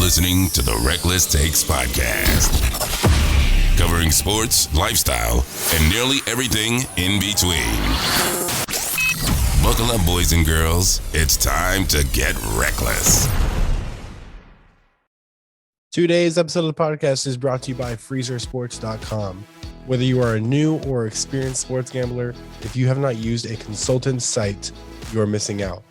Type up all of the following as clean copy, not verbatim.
listening to the Reckless Takes Podcast, covering sports, lifestyle, and nearly everything in between. Buckle up, boys and girls. It's time to get reckless. Today's episode of the podcast is brought to you by freezersports.com. Whether you are a new or experienced sports gambler, if you have not used a consultant site, you are missing out.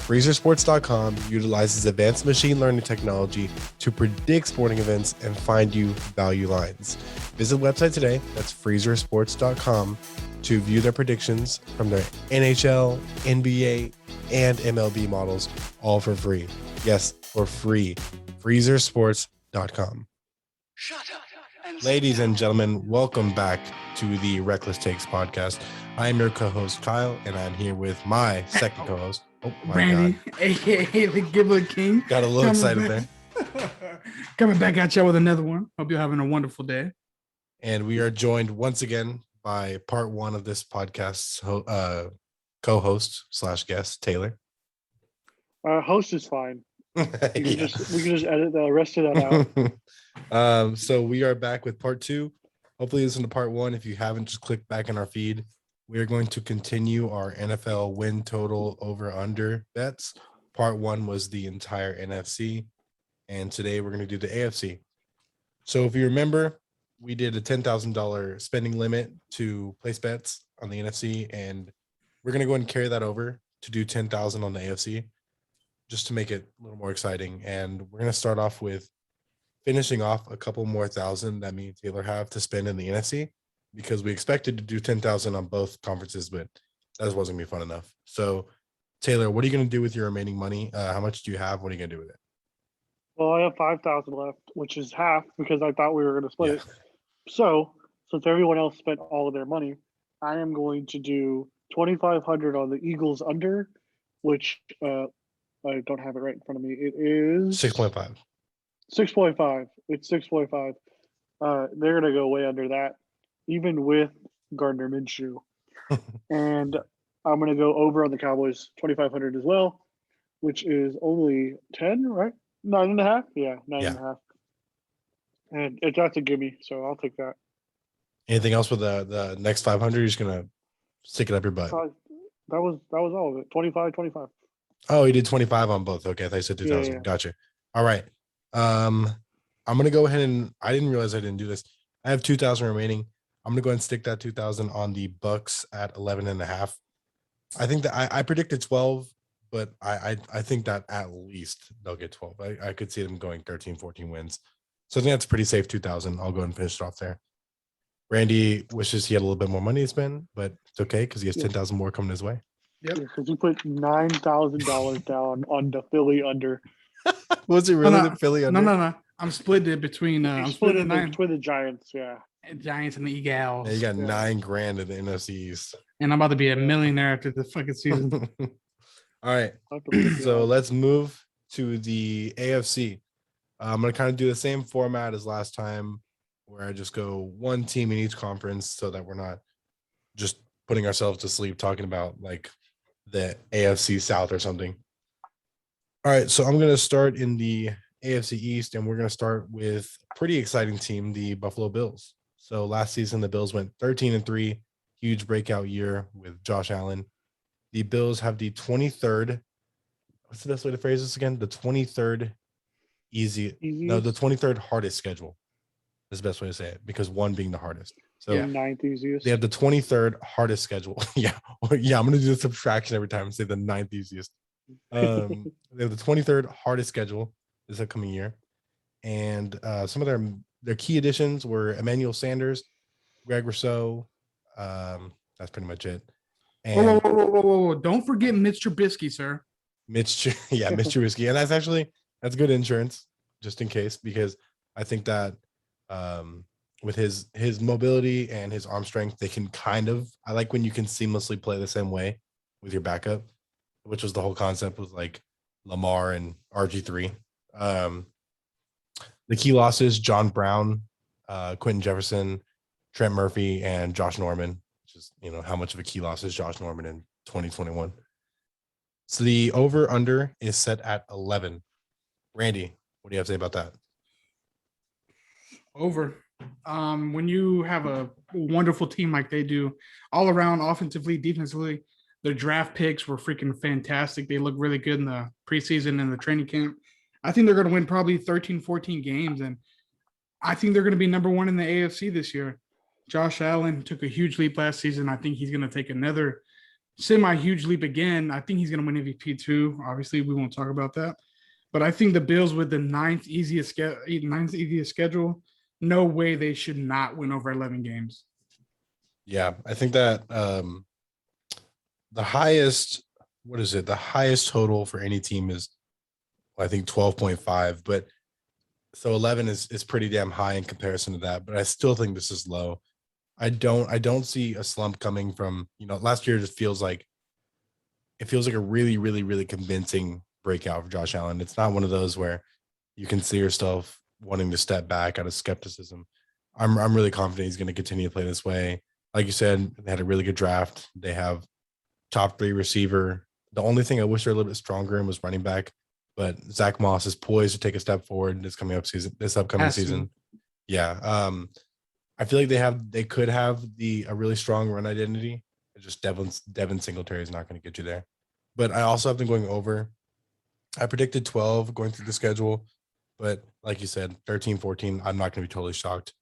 Freezersports.com utilizes advanced machine learning technology to predict sporting events and find you value lines. Visit the website today, that's freezersports.com, to view their predictions from their NHL, NBA, and MLB models, all for free. Yes, for free. Freezersports.com. Shut up. Ladies and gentlemen, welcome back to the Reckless Takes podcast. I am your co-host, Kyle, and I'm here with my second co-host, Randy, aka the Gibbler King. Got a little excited there. Coming back at y'all with another one. Hope you're having a wonderful day. And we are joined once again by part one of this podcast's co-host / guest, Taylor. Host is fine. We can just edit the rest of that out. So we are back with part two. Hopefully listen to part one. If you haven't, just click back in our feed. We are going to continue our NFL win total over under bets. Part one was the entire NFC, and today we're going to do the AFC. So if you remember, we did a $10,000 spending limit to place bets on the NFC, and we're going to go ahead and carry that over to do 10,000 on the AFC, just to make it a little more exciting. And we're going to start off with finishing off a couple more thousand that me and Taylor have to spend in the NFC, because we expected to do 10,000 on both conferences, but that just wasn't going to be fun enough. So, Taylor, what are you going to do with your remaining money? How much do you have? What are you going to do with it? Well, I have 5,000 left, which is half because I thought we were going to split it. So, since everyone else spent all of their money, I am going to do 2,500 on the Eagles under, which I don't have it right in front of me. It is 6.5. 6.5. It's 6.5. They're going to go way under that, even with Gardner Minshew. And I'm going to go over on the Cowboys 2,500 as well, which is only 10, right? 9.5? Yeah, 9.5. And that's a gimme, so I'll take that. Anything else with the next 500? You're just going to stick it up your butt. That was all of it. 25. Oh, you did 25 on both. Okay, I thought you said 2,000. Yeah. Gotcha. All right. I'm going to go ahead and I didn't realize I didn't do this. I have 2,000 remaining. I'm going to go ahead and stick that 2,000 on the Bucks at 11.5. I think that I predicted 12, but I think that at least they'll get 12. I could see them going 13, 14 wins. So I think that's a pretty safe 2,000. I'll go ahead and finish it off there. Randy wishes he had a little bit more money to spend, but it's okay because he has 10,000 more coming his way. Yep. Because he put $9,000 down on the Philly under. Was it really the Philly under? No. I'm splitting it between. I'm splitting between the Giants. Yeah. Giants and the Eagles. Yeah, you got $9,000 in the NFC East. And I'm about to be a millionaire after the fucking season. All right. So let's move to the AFC. I'm going to kind of do the same format as last time, where I just go one team in each conference so that we're not just putting ourselves to sleep talking about like the AFC South or something. All right. So I'm going to start in the AFC East, and we're going to start with a pretty exciting team, the Buffalo Bills. So last season, the Bills went 13-3, huge breakout year with Josh Allen. The Bills have the 23rd. What's the best way to phrase this again? The 23rd the 23rd hardest schedule is the best way to say it, because one being the hardest. So ninth easiest. They have the 23rd hardest schedule. I'm going to do the subtraction every time and say the ninth easiest. They have the 23rd hardest schedule this upcoming year. And some of their key additions were Emmanuel Sanders, Greg Rousseau. That's pretty much it. And whoa. Don't forget Mitch Trubisky, sir. Mitch Trubisky. And that's good insurance, just in case, because I think that with his mobility and his arm strength, they can I like when you can seamlessly play the same way with your backup, which was the whole concept with like Lamar and RG3. The key losses: John Brown, Quentin Jefferson, Trent Murphy, and Josh Norman. Which is, how much of a key loss is Josh Norman in 2021? So the over-under is set at 11. Randy, What do you have to say about that? Over. When you have a wonderful team like they do, all around offensively, defensively, their draft picks were freaking fantastic. They look really good in the preseason and the training camp. I think they're going to win probably 13, 14 games. And I think they're going to be number one in the AFC this year. Josh Allen took a huge leap last season. I think he's going to take another semi-huge leap again. I think he's going to win MVP too. Obviously, we won't talk about that. But I think the Bills with the ninth easiest schedule, no way they should not win over 11 games. Yeah, I think that the highest, what is it? The highest total for any team is, I think, 12.5. But so 11 is pretty damn high in comparison to that. But I still think this is low. I don't see a slump coming from, last year just feels like a really, really, really convincing breakout for Josh Allen. It's not one of those where you can see yourself wanting to step back out of skepticism. I'm really confident he's going to continue to play this way. Like you said, they had a really good draft. They have top 3 receiver. The only thing I wish they're a little bit stronger in was running back, but Zach Moss is poised to take a step forward this upcoming season. Yeah. I feel like they could have a really strong run identity. It's just Devin Singletary is not going to get you there. But I also have them going over. I predicted 12 going through the schedule, but like you said, 13, 14, I'm not going to be totally shocked.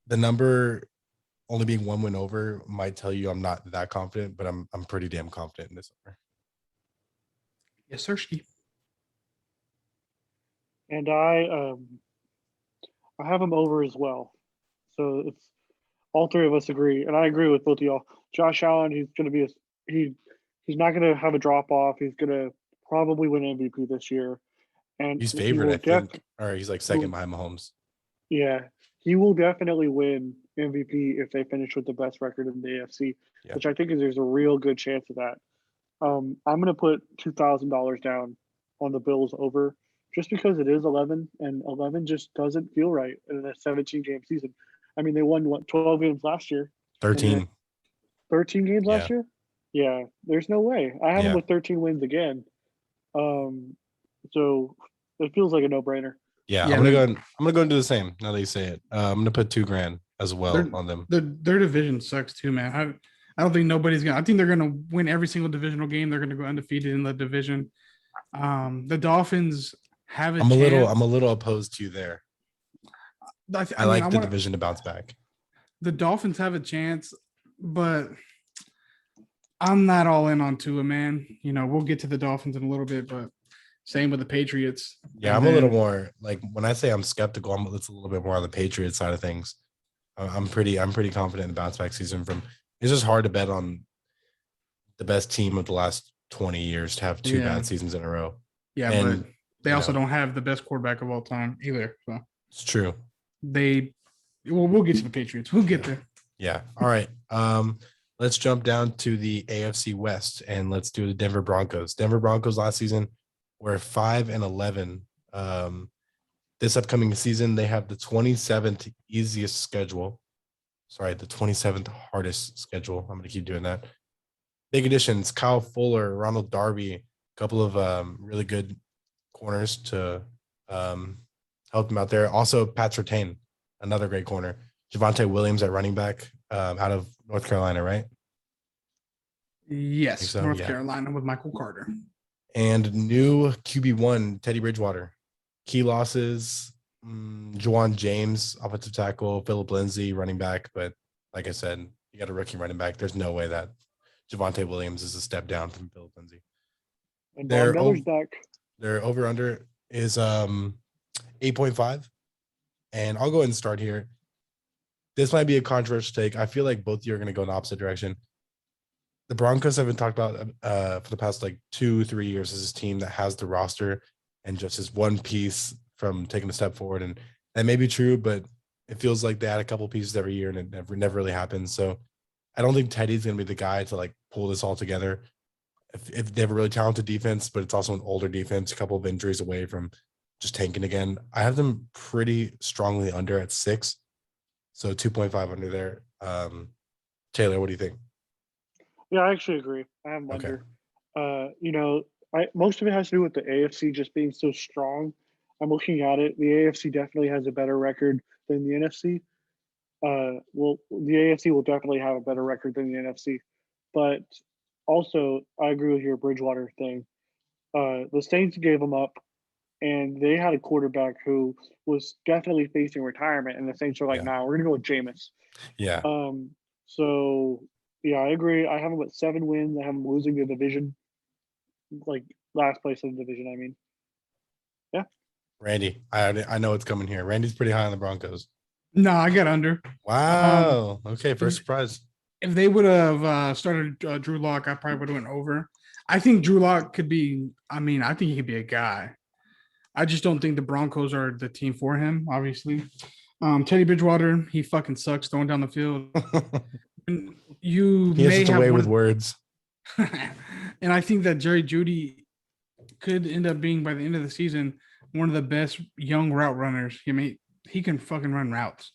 The number only being 1 win over might tell you I'm not that confident, but I'm pretty damn confident in this number. Yes, sir. And I have them over as well. So it's all 3 of us agree, and I agree with both of y'all. Josh Allen, he's going to be he's not going to have a drop off. He's going to probably win MVP this year, and he's favored, I think, or he's like second behind Mahomes. Yeah, he will definitely win MVP if they finish with the best record in the AFC, which I think there's a real good chance of that. I'm going to put $2,000 down on the Bills over, just because it is 11, and 11 just doesn't feel right in a 17-game season. I mean, they won 12 games last year. 13. 13 games last year? Yeah, there's no way. I have them with 13 wins again. So it feels like a no-brainer. Yeah, I'm gonna go and do the same. Now that you say it, I'm gonna put $2,000 as well on them. Their division sucks too, man. I don't think nobody's gonna. I think they're gonna win every single divisional game. They're gonna go undefeated in the division. The Dolphins have a chance. I'm a little opposed to you there. I like the division to bounce back. The Dolphins have a chance, but I'm not all in on Tua, man. We'll get to the Dolphins in a little bit, but same with the Patriots. Yeah, I'm a little more like when I say I'm skeptical, it's a little bit more on the Patriots side of things. I'm pretty confident in the bounce back season. It's just hard to bet on the best team of the last 20 years to have 2 bad seasons in a row. Yeah, and, but they also don't have the best quarterback of all time either. So it's true. We'll get to the Patriots. We'll get there. Yeah. All right. Let's jump down to the AFC West and let's do the Denver Broncos. Denver Broncos last season were 5-11. This upcoming season, they have the 27th easiest schedule. Sorry, the 27th hardest schedule. I'm going to keep doing that. Big additions: Kyle Fuller, Ronald Darby, a couple of really good corners to help them out there. Also, Pat Surtain, another great corner. Javonte Williams at running back out of North Carolina, right? Yes, so, North Carolina with Michael Carter. And new QB1, Teddy Bridgewater. Key losses, Juwan James, offensive tackle, Phillip Lindsay, running back. But like I said, you got a rookie running back. There's no way that Javonte Williams is a step down from Phillip Lindsay. And Von Miller's back. Their over-under is 8.5. And I'll go ahead and start here. This might be a controversial take. I feel like both of you are going to go in the opposite direction. The Broncos have been talked about for the past 2-3 years as this team that has the roster and just is one piece from taking a step forward. And that may be true, but it feels like they add a couple pieces every year and it never really happens. So I don't think Teddy's going to be the guy to pull this all together. If they have a really talented defense, but it's also an older defense, a couple of injuries away from just tanking again. I have them pretty strongly under at 6. So 2.5 under there. Taylor, what do you think? Yeah, I actually agree. I have them under. Most of it has to do with the AFC just being so strong I'm looking at it. The AFC definitely has a better record than the NFC. Well, the AFC will definitely have a better record than the NFC. But also, I agree with your Bridgewater thing. The Saints gave him up, and they had a quarterback who was definitely facing retirement, and the Saints are like, "Nah, we're gonna go with Jameis." Yeah. So yeah, I agree. I have him at 7 wins. I have him losing the division, like last place in the division. I mean, yeah. Randy, I know it's coming here. Randy's pretty high on the Broncos. No, I got under. Wow. Okay, first surprise. If they would have started Drew Lock, I probably would have went over. I think Drew Lock could be. I mean, I think he could be a guy. I just don't think the Broncos are the team for him. Obviously, Teddy Bridgewater, he fucking sucks throwing down the field. He has such a way with words. And I think that Jerry Jeudy could end up being, by the end of the season, one of the best young route runners. He can fucking run routes.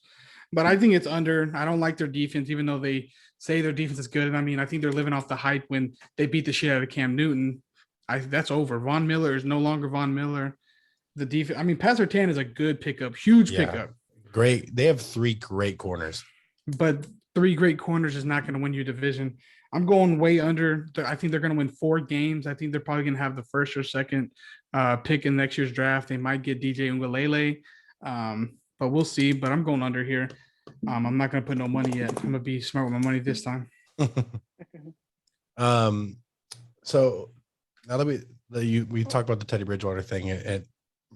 But I think it's under. I don't like their defense, even though they say their defense is good. And I mean, I think they're living off the hype when they beat the shit out of Cam Newton. That's over. Von Miller is no longer Von Miller. The defense. I mean, Pat Surtain is a good pickup, huge pickup. Great. They have 3 great corners. But 3 great corners is not going to win you a division. I'm going way under. I think they're going to win 4 games. I think they're probably going to have the first or second pick in next year's draft. They might get DJ Uiagalelei, but we'll see. But I'm going under here. I'm not going to put no money yet. I'm going to be smart with my money this time. So now that we talked about the Teddy Bridgewater thing, it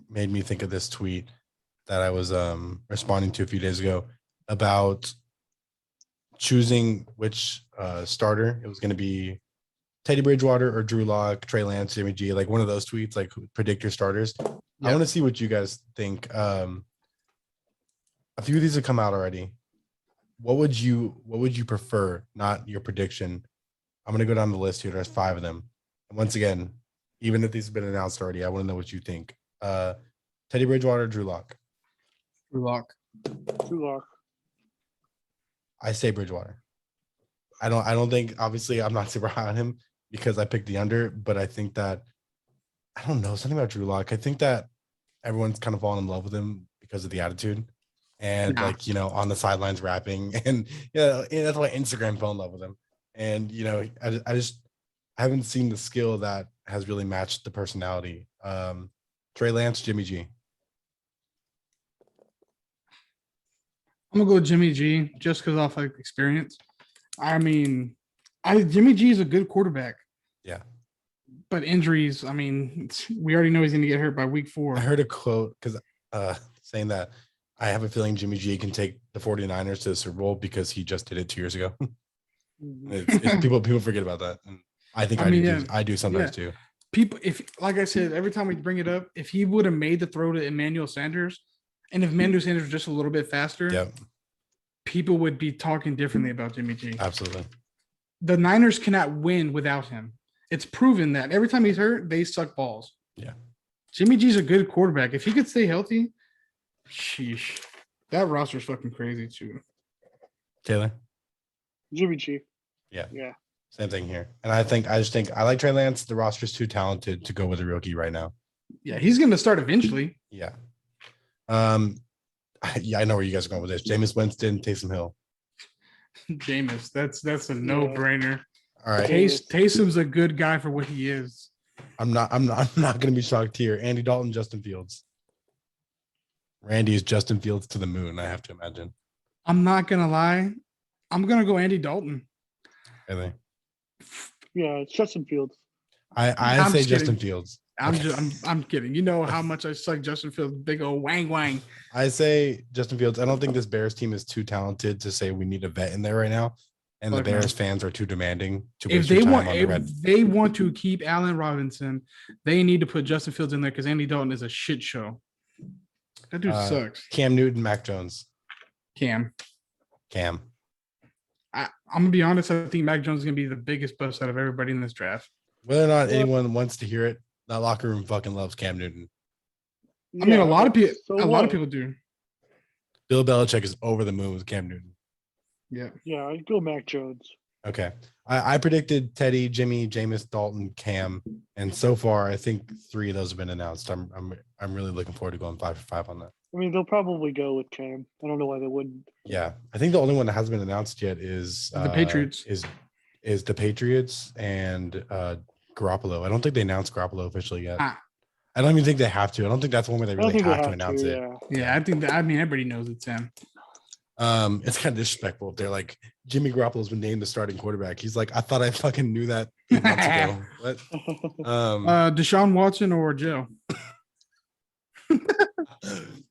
made me think of this tweet that I was responding to a few days ago about choosing which starter. It was going to be Teddy Bridgewater or Drew Lock, Trey Lance, Jimmy G, like one of those tweets, like predict your starters. Yep. I want to see what you guys think. A few of these have come out already. What would you prefer? Not your prediction. I'm going to go down the list here. There's 5 of them. And once again, even if these have been announced already, I want to know what you think. Teddy Bridgewater, Drew Lock. Drew Lock. Drew Lock. I say Bridgewater. I don't think, obviously I'm not super high on him because I picked the under, but I think that, I don't know, something about Drew Lock. I think that everyone's kind of fallen in love with him because of the attitude and like, on the sidelines rapping and, that's why Instagram fell in love with him. And, I haven't seen the skill that has really matched the personality. Trey Lance, Jimmy G. I'm gonna go with Jimmy G just because off like experience. I mean, Jimmy G is a good quarterback. Yeah. But injuries, I mean, we already know he's gonna get hurt by week 4. I heard a quote because saying that I have a feeling Jimmy G can take the 49ers to the Super Bowl because he just did it 2 years ago. it's people forget about that. And I think I do sometimes too. People, if like I said, every time we bring it up, if he would have made the throw to Emmanuel Sanders, and if Emmanuel Sanders was just a little bit faster, people would be talking differently about Jimmy G. Absolutely. The Niners cannot win without him. It's proven that every time he's hurt, they suck balls. Yeah. Jimmy G's a good quarterback. If he could stay healthy, sheesh. That roster's fucking crazy too. Taylor? Jimmy G. Yeah. Yeah. Same thing here. And I just think I like Trey Lance. The roster's too talented to go with a rookie right now. Yeah, he's going to start eventually. Yeah. I know where you guys are going with this. Jameis Winston, Taysom Hill. Jameis, that's a no-brainer. All right. Taysom's a good guy for what he is. I'm not going to be shocked here. Andy Dalton, Justin Fields. Randy is Justin Fields to the moon, I have to imagine. I'm not going to lie. I'm going to go Andy Dalton. Really? Yeah, it's Justin Fields. I say Justin Fields. I'm kidding. You know how much I suck Justin Fields, big old wang. I say Justin Fields. I don't think this Bears team is too talented to say we need a vet in there right now. And the Bears fans are too demanding to waste time on the red. If they want to keep Allen Robinson, they need to put Justin Fields in there because Andy Dalton is a shit show. That dude sucks. Cam Newton, Mac Jones. Cam. I'm going to be honest. I think Mac Jones is going to be the biggest bust out of everybody in this draft. Whether or not anyone wants to hear it, that locker room fucking loves Cam Newton. I mean, a lot of people do. Bill Belichick is over the moon with Cam Newton. Yeah. Yeah, I'd go Mac Jones. Okay. I predicted Teddy, Jimmy, Jameis, Dalton, Cam, and so far I think 3 of those have been announced. I'm really looking forward to going 5 for 5 on that. I mean, they'll probably go with Cam. I don't know why they wouldn't. Yeah, I think the only one that hasn't been announced yet is The Patriots. Is the Patriots and Garoppolo. I don't think they announced Garoppolo officially yet. I don't even think they have to. I don't think that's one where they really have to announce it. Yeah, I think that. I mean, everybody knows it's him. It's kind of disrespectful if they're like, Jimmy Garoppolo's been named the starting quarterback. He's like, I thought I fucking knew that months ago. What? Deshaun Watson or Joe? I'm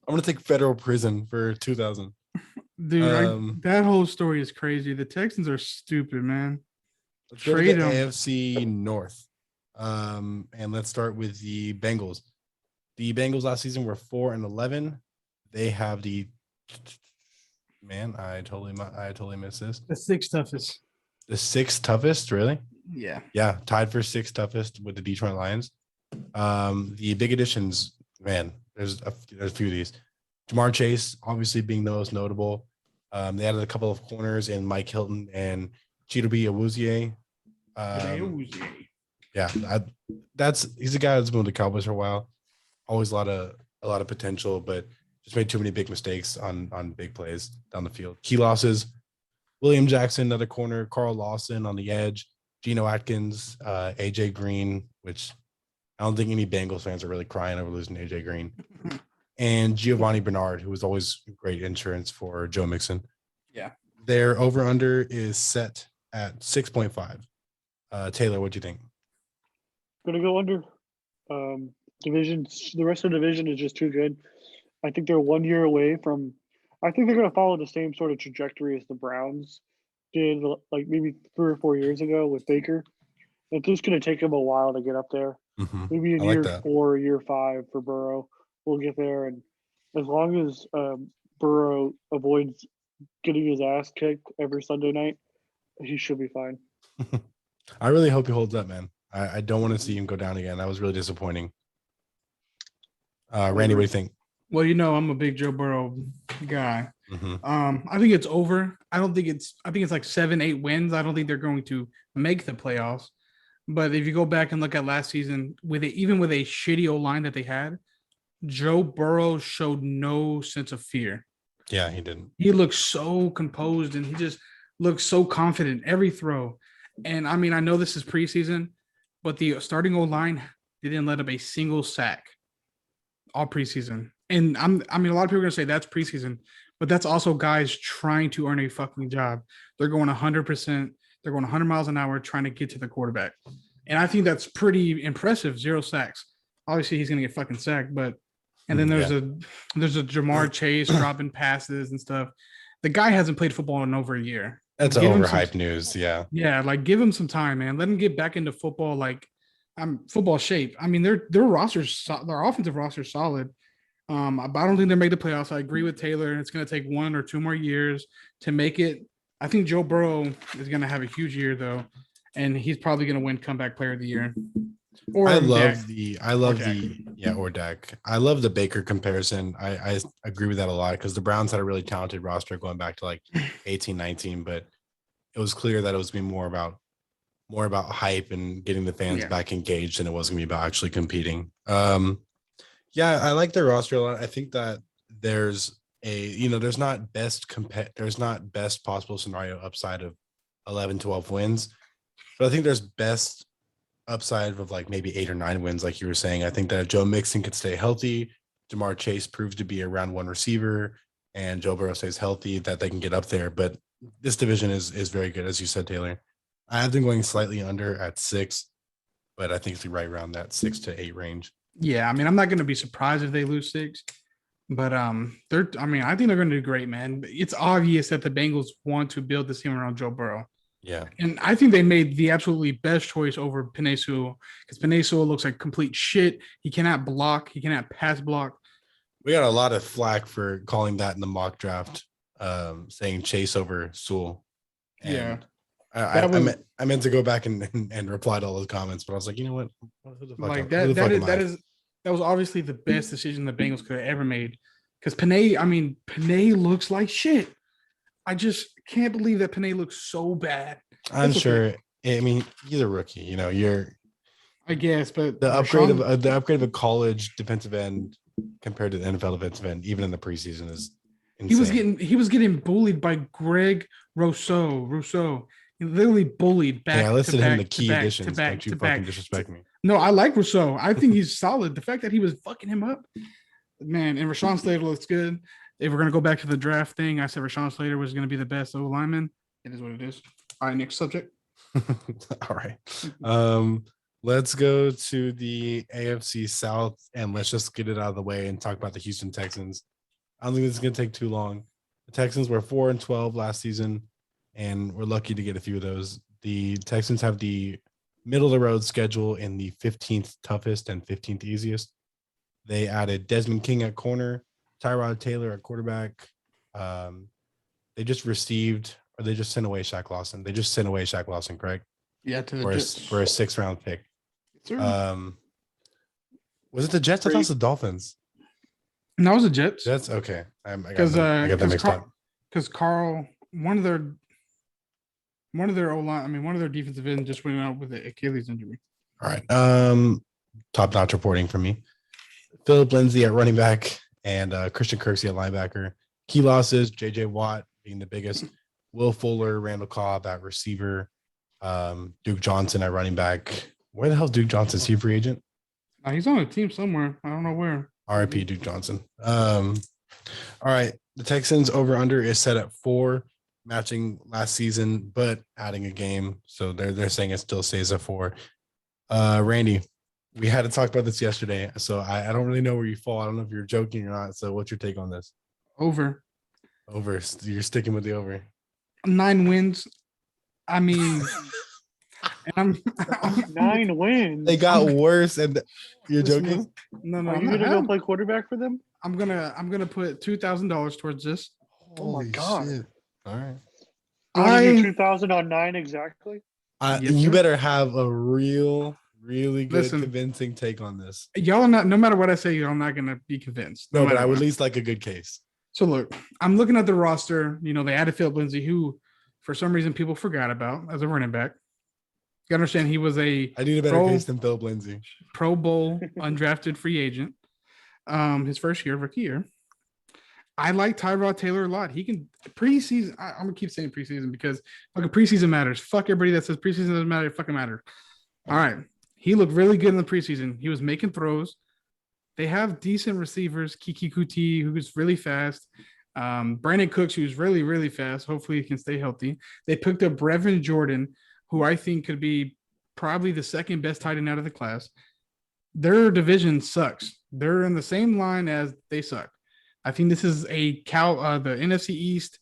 gonna take federal prison for 2000. Dude, that whole story is crazy. The Texans are stupid, man. Let's go to the AFC North. And let's start with the Bengals. The Bengals last season were 4-11. They have the I totally missed this. The 6th toughest. The 6th toughest, really? Yeah. Yeah, tied for 6th toughest with the Detroit Lions. The big additions, man, there's a few of these. Jamar Chase, obviously being the most notable. They added a couple of corners in Mike Hilton and Chidobe Awuzie. Yeah, he's a guy that's been with the Cowboys for a while. Always a lot of potential, but just made too many big mistakes on big plays down the field. Key losses: William Jackson, another corner; Carl Lawson on the edge; Geno Atkins, AJ Green, which I don't think any Bengals fans are really crying over losing AJ Green, and Giovanni Bernard, who was always great insurance for Joe Mixon. Yeah, their over/under is set at 6.5. Taylor, what do you think? Gonna go under. Divisions. The rest of the division is just too good. I think they're 1 year away from. I think they're going to follow the same sort of trajectory as the Browns did, like maybe 3 or 4 years ago with Baker. It's just going to take them a while to get up there. Mm-hmm. Maybe in year 4, year 5 for Burrow, we'll get there. And as long as Burrow avoids getting his ass kicked every Sunday night, he should be fine. I really hope he holds up, man. I don't want to see him go down again. That was really disappointing. Randy, what do you think? Well, I'm a big Joe Burrow guy. Mm-hmm. I think it's over. I think it's like 7-8 wins. I don't think they're going to make the playoffs. But if you go back and look at last season, even with a shitty O-line that they had, Joe Burrow showed no sense of fear. Yeah, he didn't. He looked so composed and he just looked so confident every throw. And I mean, I know this is preseason, but the starting O-line didn't let up a single sack all preseason. And I mean, a lot of people are going to say that's preseason, but that's also guys trying to earn a fucking job. They're going 100%. They're going 100 miles an hour trying to get to the quarterback. And I think that's pretty impressive. 0 sacks. Obviously, he's going to get fucking sacked, but and then there's a Jamar Chase dropping passes and stuff. The guy hasn't played football in over a year. That's overhyped news. Yeah. Yeah, like give him some time, man. Let him get back into football, football shape. I mean, their offensive roster is solid. But I don't think they make the playoffs. I agree with Taylor. It's going to take 1 or 2 more years to make it. I think Joe Burrow is going to have a huge year though, and he's probably going to win comeback player of the year. Or Dak. Or Dak. I love the Baker comparison. I agree with that a lot because the Browns had a really talented roster going back to like 18, 19, but it was clear that it was being more about hype and getting the fans back engaged than it was going to be about actually competing. Yeah, I like their roster a lot. I think that there's not best possible scenario upside of 11, 12 wins, but I think there's best upside of like maybe 8 or 9 wins, like you were saying. I think that if Joe Mixon could stay healthy, Jamar Chase proves to be a round 1 receiver, and Joe Burrow stays healthy, that they can get up there. But this division is very good, as you said, Taylor. I have them going slightly under at 6, but I think it's right around that 6 to 8 range. Yeah, I mean, I'm not going to be surprised if they lose 6, but I think they're going to do great, man. It's obvious that the Bengals want to build this team around Joe Burrow. Yeah, and I think they made the absolutely best choice over Penei Sewell because Penei Sewell looks like complete shit. He cannot block. He cannot pass block. We got a lot of flack for calling that in the mock draft, saying Chase over Sewell. And yeah. I meant to go back and reply to all those comments, but I was like, you know what? That was obviously the best decision the Bengals could have ever made. Because Penei looks like shit. I just can't believe that Panay looks so bad. I'm That's sure. okay. I mean, he's a rookie. You're I guess, but the upgrade Rashawn, of a college defensive end compared to the NFL defensive end, even in the preseason, is insane. he was getting bullied by Greg Rousseau. He literally bullied Hey, I back to listed him the back to key back to additions. back Don't you to fucking back. disrespect me. No, I like Rousseau. I think he's solid. The fact that he was fucking him up, man, and Rashawn Slater looks good. If we're gonna go back to the draft thing, I said Rashawn Slater was gonna be the best O lineman. It is what it is. All right, next subject. All right. Let's go to the AFC South and let's just get it out of the way and talk about the Houston Texans. I don't think this is going to take too long. The Texans were 4-12 last season, and we're lucky to get a few of those. The Texans have the middle of the road schedule in the 15th toughest and 15th easiest. They added Desmond King at corner, Tyrod Taylor at quarterback. They just sent away Shaq Lawson. They just sent away Shaq Lawson, correct? Yeah, to the For a Jets. 6th-round pick. Sure. Was it the Jets? I thought it was the Dolphins. No, it was the Jets. Jets? Okay. I got Because that mixed up. Because Carl, one of their O-line, one of their defensive ends just went out with an Achilles injury. All right. Top-notch reporting from me. Philip Lindsay at running back and Christian Kirksey at linebacker. Key losses, J.J. Watt being the biggest. Will Fuller, Randall Cobb at receiver. Duke Johnson at running back. Where the hell is Duke Johnson? Is he a free agent? He's on a team somewhere. I don't know where. RIP Duke Johnson. All right. The Texans over-under is set at 4, matching last season, but adding a game. So they're saying it still stays at 4. Randy, we had to talk about this yesterday, so I don't really know where you fall. I don't know if you're joking or not. So what's your take on this? Over. Over. You're sticking with the over. 9 wins. I mean, and I'm 9 wins. They got worse, and you're joking. No, Are you gonna go play quarterback for them? I'm gonna put $2,000 towards this. Oh my God. Shit. All right. You want to do 2,000 on 9 exactly? Yes, you sir. better have a really good, convincing take on this. Y'all are not. No matter what I say, I'm not gonna be convinced. No, but I would what. at least like a good case. So look, I'm looking at the roster. They added Philip Lindsay, who for some reason people forgot about as a running back. You gotta understand he was I need a better case than Philip Lindsay. Pro Bowl undrafted free agent. His first year, rookie year. I like Tyrod Taylor a lot. He can preseason. I'm gonna keep saying preseason because fucking preseason matters. Fuck everybody that says preseason doesn't matter. It fucking matters. All right. He looked really good in the preseason. He was making throws. They have decent receivers. Kiki Kuti, who's really fast. Brandon Cooks, who's really, really fast. Hopefully he can stay healthy. They picked up Brevin Jordan, who I think could be probably the second best tight end out of the class. Their division sucks. They're in the same line as they suck. I think this is the NFC East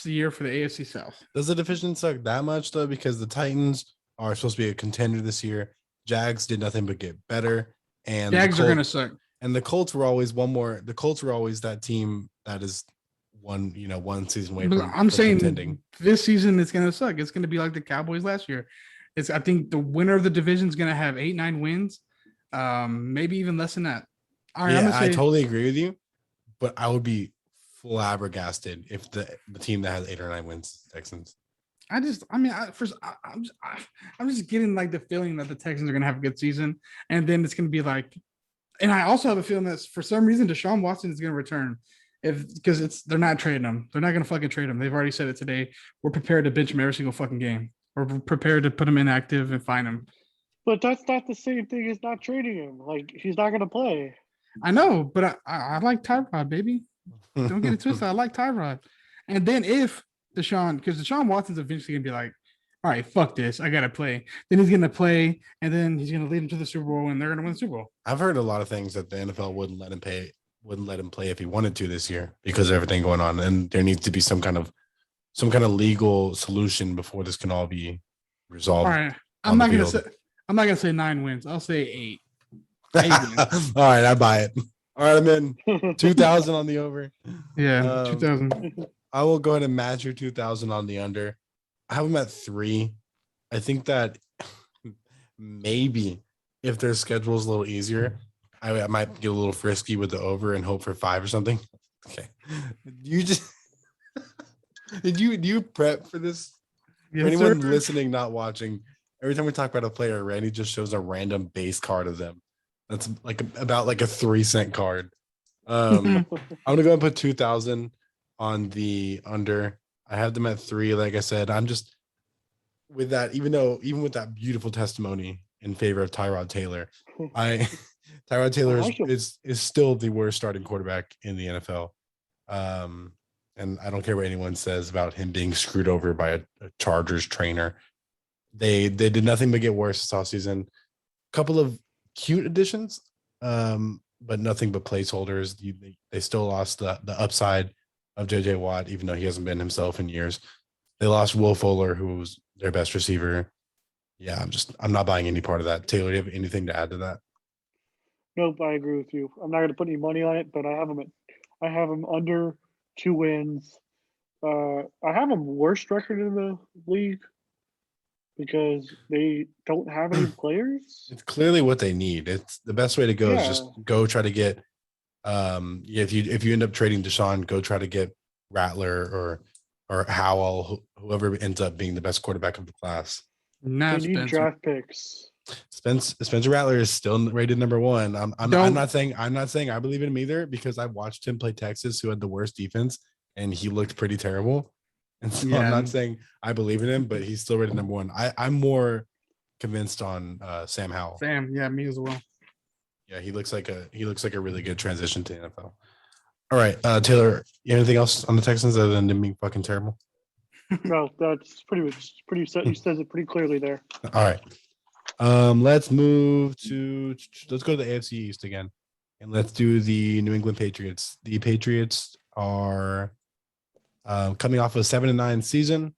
year for the AFC South. Does the division suck that much though? Because the Titans are supposed to be a contender this year. Jags did nothing but get better. And Jags are gonna suck. And the Colts were always the Colts were always that team that is one season away from I'm saying contending. This season it's gonna suck. It's gonna be like the Cowboys last year. I think the winner of the division is gonna have 8-9 wins, maybe even less than that. All right, I totally agree with you, but I would be flabbergasted if the team that has 8 or 9 wins, Texans. I'm just getting like the feeling that the Texans are gonna have a good season, and then it's gonna be like, and I also have a feeling that for some reason Deshaun Watson is gonna return, because they're not trading him. They're not gonna fucking trade him. They've already said it today. We're prepared to bench him every single fucking game. We're prepared to put him inactive and fine him. But that's not the same thing as not trading him. Like, he's not gonna play. I know, but I like Tyrod, baby. Don't get it twisted. I like Tyrod. And then if because Deshaun Watson's eventually gonna be like, all right, fuck this, I gotta play. Then he's gonna play, and then he's gonna lead him to the Super Bowl, and they're gonna win the Super Bowl. I've heard a lot of things that the NFL wouldn't let him play if he wanted to this year because of everything going on, and there needs to be some kind of legal solution before this can all be resolved. All right, I'm not gonna say 9 wins. I'll say 8. 8 wins. All right, I buy it. All right, I'm in. 2,000 on the over. Yeah, 2000. I will go ahead and match your 2,000 on the under. I have them at 3. I think that maybe if their schedule is a little easier, I might get a little frisky with the over and hope for 5 or something. Okay. Do you prep for this? Yes, For anyone sir. listening, not watching, every time we talk about a player, Randy just shows a random base card of them. That's like about like a 3-cent card. I'm gonna go and put 2,000 on the under. I have them at 3. Like I said, I'm just with that. Even with that beautiful testimony in favor of Tyrod Taylor, I Tyrod Taylor is still the worst starting quarterback in the NFL. And I don't care what anyone says about him being screwed over by a Chargers trainer. They did nothing but get worse this offseason. Couple of cute additions, but nothing but placeholders. They still lost the upside of JJ Watt, even though he hasn't been himself in years. They lost Will Fuller, who was their best receiver. Yeah, I'm not buying any part of that. Taylor, do you have anything to add to that? Nope, I agree with you. I'm not going to put any money on it, but I have them under 2 wins. I have them worst record in the league because they don't have any players. It's clearly what they need. It's the best way to go is just go try to get if you end up trading Deshaun, go try to get Rattler or Howell, whoever ends up being the best quarterback of the class. Not they need Spencer. draft picks. Spencer Rattler is still rated number 1. I'm not saying I believe in him either, because I watched him play Texas, who had the worst defense, and he looked pretty terrible. And so I'm not saying I believe in him, but he's still rated number 1. I'm more convinced on Sam Howell. Yeah, me as well. Yeah, he looks like a really good transition to the NFL. All right, Taylor, anything else on the Texans other than them being fucking terrible? No, that's pretty set. He says it pretty clearly there. All right. Let's go to the AFC East again, and let's do the New England Patriots. The Patriots are coming off a 7-9 season.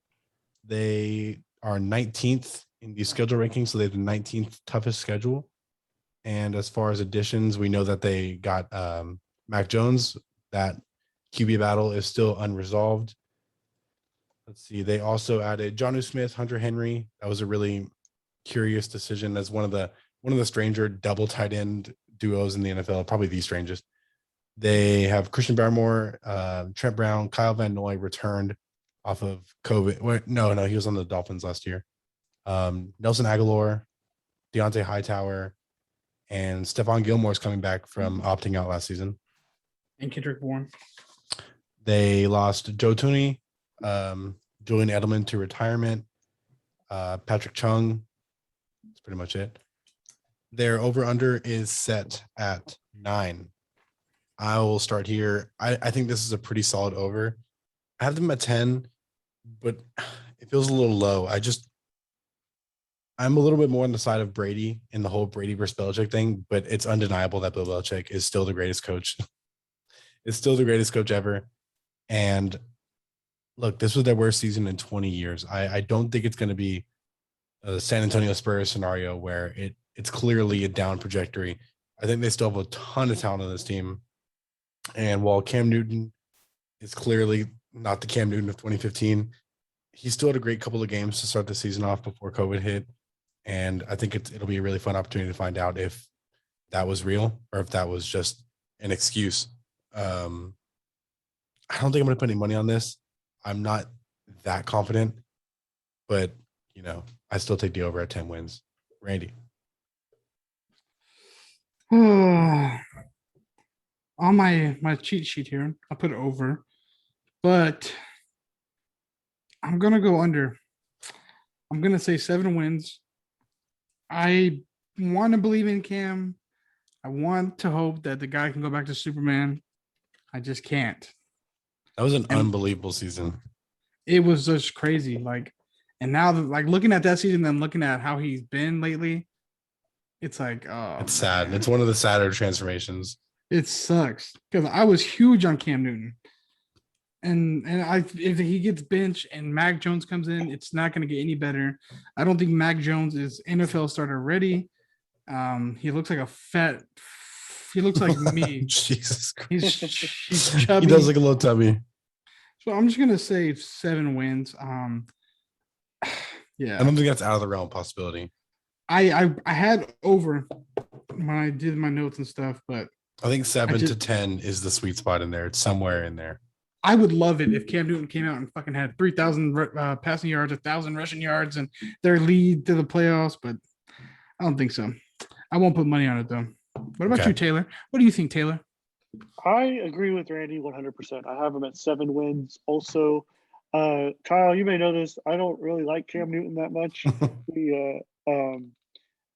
They are 19th in the schedule ranking, so they have the 19th toughest schedule. And as far as additions, we know that they got Mac Jones. That QB battle is still unresolved. Let's see. They also added Jonnu Smith, Hunter Henry. That was a really curious decision as one of the stranger double tight end duos in the NFL, probably the strangest. They have Christian Barmore, Trent Brown, Kyle Van Noy returned off of COVID. No, he was on the Dolphins last year. Nelson Aguilar, Deontay Hightower, and Stephon Gilmore is coming back from opting out last season. And Kendrick Bourne. They lost Joe Tooney, Julian Edelman to retirement, Patrick Chung. That's pretty much it. Their over-under is set at 9. I will start here. I think this is a pretty solid over. I have them at 10, but it feels a little low. I'm a little bit more on the side of Brady in the whole Brady versus Belichick thing, but it's undeniable that Bill Belichick is still the greatest coach. It's still the greatest coach ever. And look, this was their worst season in 20 years. I don't think it's going to be a San Antonio Spurs scenario where it's clearly a down trajectory. I think they still have a ton of talent on this team. And while Cam Newton is clearly not the Cam Newton of 2015, he still had a great couple of games to start the season off before COVID hit. And I think it'll be a really fun opportunity to find out if that was real or if that was just an excuse. I don't think I'm going to put any money on this. I'm not that confident, but I still take the over at 10 wins. Randy. On my cheat sheet here, I'll put over, but I'm going to go under. I'm going to say 7 wins. I want to believe in Cam. I want to hope that the guy can go back to Superman. I just can't. That was an unbelievable season. It was just crazy. And now looking at that season and looking at how he's been lately, it's like, oh, it's sad. It's one of the sadder transformations. It sucks because I was huge on Cam Newton. And if he gets benched and Mac Jones comes in, it's not going to get any better. I don't think Mac Jones is NFL starter ready. He looks like he looks like me. Jesus Christ. He's chubby. He does look a little tubby. So I'm just going to say 7 wins. Yeah. I don't think that's out of the realm of possibility. I had over when I did my notes and stuff, but I think 7 to 10 is the sweet spot in there. It's somewhere in there. I would love it if Cam Newton came out and fucking had 3,000 passing yards, 1,000 rushing yards, and their lead to the playoffs. But I don't think so. I won't put money on it though. What about you, Taylor? What do you think, Taylor? I agree with Randy 100%. I have him at 7 wins. Also, Kyle, you may know this. I don't really like Cam Newton that much.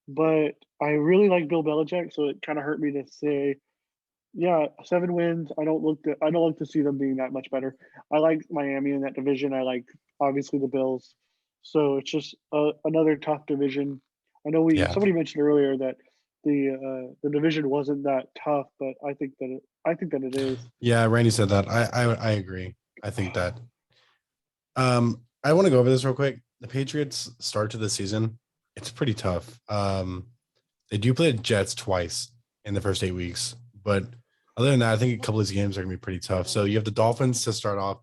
But I really like Bill Belichick, so it kind of hurt me to say, yeah, 7 wins. I don't look to see them being that much better. I like Miami in that division. I like obviously the Bills. So it's just another tough division. I know somebody mentioned earlier that the division wasn't that tough, but I think that it is. Yeah, Randy said that. I agree. I think that. I want to go over this real quick. The Patriots start to the season. It's pretty tough. They do play the Jets twice in the first 8 weeks, but other than that, I think a couple of these games are going to be pretty tough. So you have the Dolphins to start off.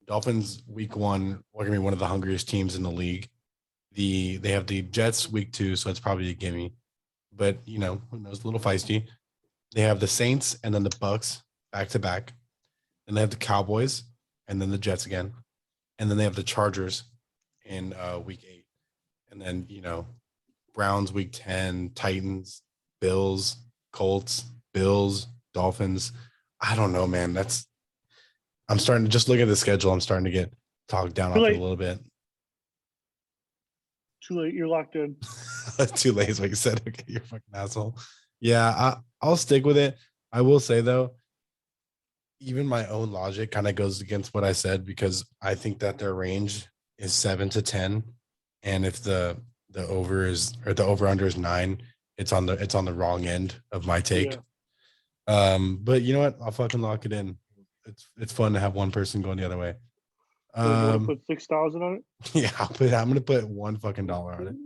Dolphins week 1 are going to be one of the hungriest teams in the league. They have the Jets week 2, so it's probably a gimme. But who knows? A little feisty. They have the Saints and then the Bucks back to back. Then they have the Cowboys and then the Jets again. And then they have the Chargers in week 8. And then, Browns week 10, Titans, Bills, Colts, Bills, Dolphins. I don't know, man. I'm starting to just look at the schedule. I'm starting to get talked down off it a little bit. Too late. You're locked in. Too late is what you said. Okay, you're a fucking asshole. Yeah, I'll stick with it. I will say, though, even my own logic kind of goes against what I said because I think that their range is 7 to 10. And if the over under is 9, it's on the wrong end of my take. Yeah. But you know what? I'll fucking lock it in. It's fun to have one person going the other way. Put 6,000 on it. Yeah, I'm gonna put $1 fucking dollar on it.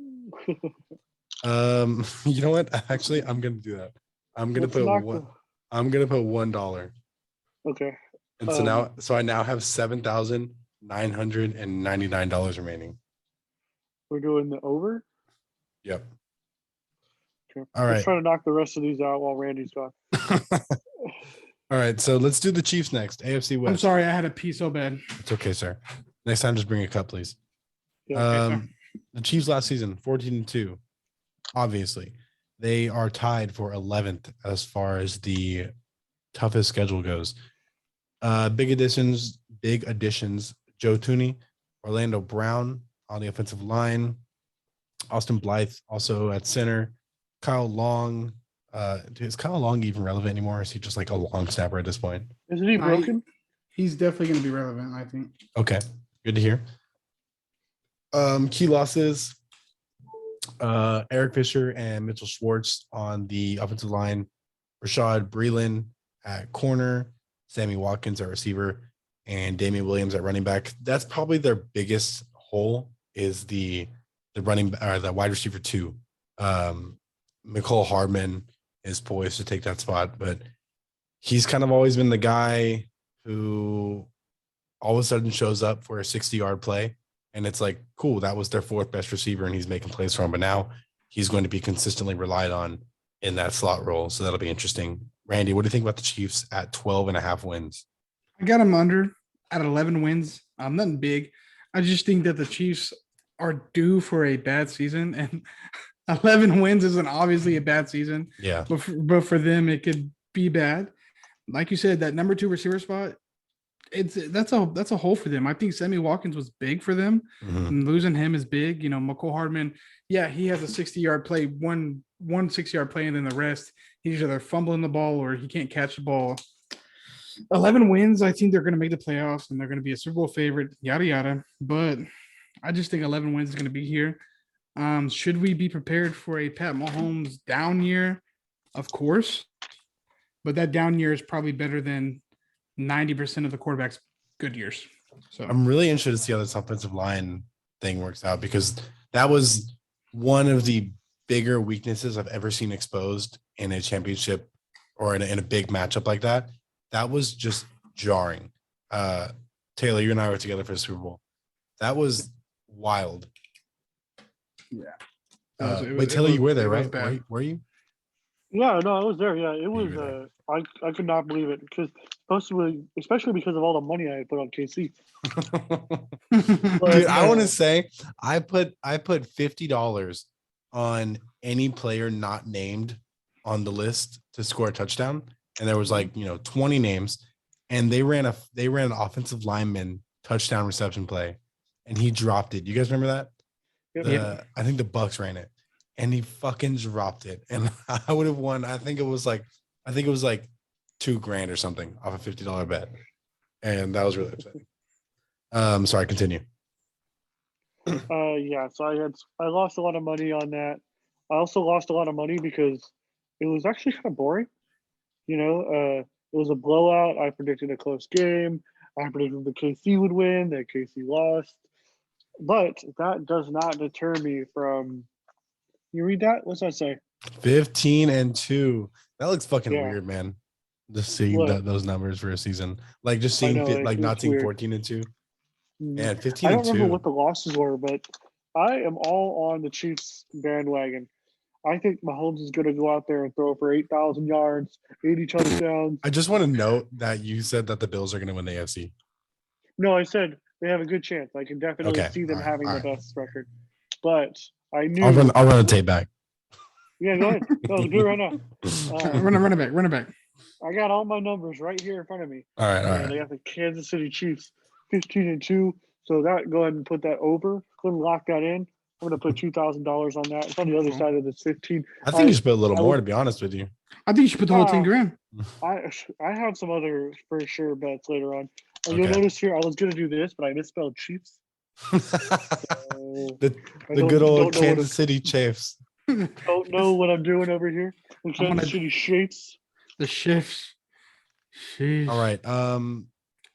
You know what? Actually, I'm gonna do that. I'm gonna put $1. Okay. And so I now have $7,999 remaining. We're doing the over. Yep. Okay. All right. Let's try to knock the rest of these out while Randy's gone. All right, so let's do the Chiefs next. AFC West. I'm sorry, I had to pee so bad. It's okay, sir. Next time, just bring a cup, please. Yeah, the Chiefs last season, 14-2. Obviously, they are tied for 11th as far as the toughest schedule goes. Big additions. Joe Tooney, Orlando Brown on the offensive line, Austin Blythe also at center, Kyle Long. Is Kyle Long even relevant anymore? Or is he just like a long snapper at this point? Isn't he broken? He's definitely going to be relevant, I think. Okay, good to hear. Key losses: Eric Fisher and Mitchell Schwartz on the offensive line, Rashad Breeland at corner, Sammy Watkins at receiver, and Damian Williams at running back. That's probably their biggest hole is the wide receiver 2. McCole Hardman is poised to take that spot, but he's kind of always been the guy who all of a sudden shows up for a 60-yard play. And it's like, cool, that was their 4th best receiver and he's making plays for him. But now he's going to be consistently relied on in that slot role. So that'll be interesting. Randy, what do you think about the Chiefs at 12.5 wins? I got them under at 11 wins. Nothing big. I just think that the Chiefs are due for a bad season, and 11 wins isn't obviously a bad season. Yeah. But for them, it could be bad. Like you said, that number 2 receiver spot, that's a hole for them. I think Sammy Watkins was big for them. Mm-hmm. And losing him is big. McCole Hardman, yeah, he has a 60-yard play, one 60-yard play, and then the rest, he's either fumbling the ball or he can't catch the ball. 11 wins, I think they're going to make the playoffs and they're going to be a Super Bowl favorite, yada, yada. But I just think 11 wins is going to be here. Should we be prepared for a Pat Mahomes down year? Of course. But that down year is probably better than 90% of the quarterback's good years. So I'm really interested to see how this offensive line thing works out because that was one of the bigger weaknesses I've ever seen exposed in a championship or in a big matchup like that. That was just jarring. Taylor, you and I were together for the Super Bowl. That was wild. Yeah. Wait, Taylor, you were there, right? Were you? Yeah, no, I was there. Yeah, it You was. were there. I could not believe it because especially because of all the money I had put on KC. Dude, But I want to say I put $50 on any player not named on the list to score a touchdown, and there was like 20 names, and they ran an offensive lineman touchdown reception play, and he dropped it. You guys remember that? I think the Bucks ran it, and he fucking dropped it, and I would have won. I think it was like $2,000 or something off a $50 bet, and that was really upsetting. Sorry, continue. yeah, so I lost a lot of money on that. I also lost a lot of money because it was actually kind of boring. It was a blowout. I predicted a close game. I predicted the KC would win. That KC lost. But that does not deter me from. You read that? What's that say? 15-2. That looks fucking Yeah. weird, man. Just seeing What? those numbers for a season, like just I seeing know, not it's seeing weird. 14-2 and I 15 don't and remember 2. what the losses were, but I am all on the Chiefs bandwagon. I think Mahomes is going to go out there and throw for 8,000 yards, 80 touchdowns. I just want to note that you said that the Bills are going to win the AFC. No, I said they have a good chance. I can definitely Okay, see them all right, having all the right. best record. But I knew. I'll run the tape back. Yeah, go ahead. No, do it right now. Run it back. I got all my numbers right here in front of me. All right, all And I got the Kansas City Chiefs 15-2. So that go ahead and put that over. Go ahead and lock that in. I'm gonna put $2,000 on that. It's on the other side of this 15. I think you should put a little more, to be honest with you. I think you should put the whole 10 grand. I have some other for sure bets later on. And Okay. you'll notice here I was gonna do this, but I misspelled Chiefs. the good old Kansas City Chiefs. Don't know what I'm doing over here. The Kansas City Chiefs. The shifts. Jeez. All right.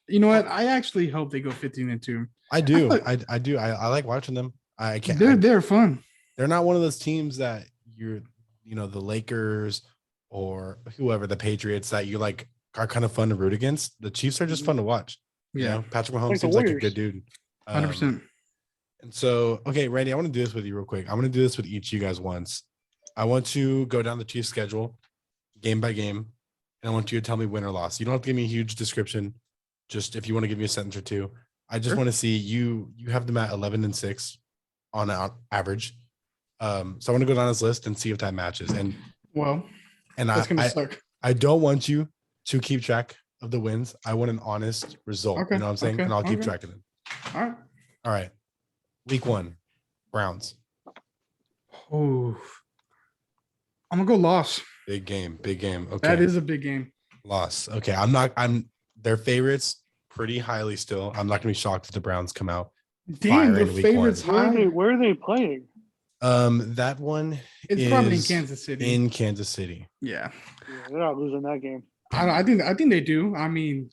You know what? I actually hope they go 15-2. I do. I do. I like watching them. I can't. They're fun. They're not one of those teams that the Lakers or whoever, the Patriots, that you like are kind of fun to root against. The Chiefs are just fun to watch. Yeah. Patrick Mahomes Like the seems like a Warriors. good dude. 100%. And so, okay, Randy, I want to do this with you real quick. I'm going to do this with each of you guys once. I want to go down the Chiefs schedule game by game, and I want you to tell me win or loss. You don't have to give me a huge description. Just if you want to give me a sentence or two. I just want to see you have them at 11-6 on average. So I want to go down this list and see if that matches. And that's gonna suck. I don't want you to keep track of the wins. I want an honest result. Okay. You know what I'm saying? Okay. And I'll keep Okay. track of them. All All right. Week 1, Browns. Oh, I'm gonna go loss. Big game. Okay. That is a big game. Loss. Okay. I'm their favorites pretty highly still. I'm not gonna be shocked if the Browns come out. Damn, Fire the in week favorites one. high. Where are they playing? That one It's probably in Kansas City. In Kansas City. Yeah. Yeah, they're not losing that game. I think they do. I mean,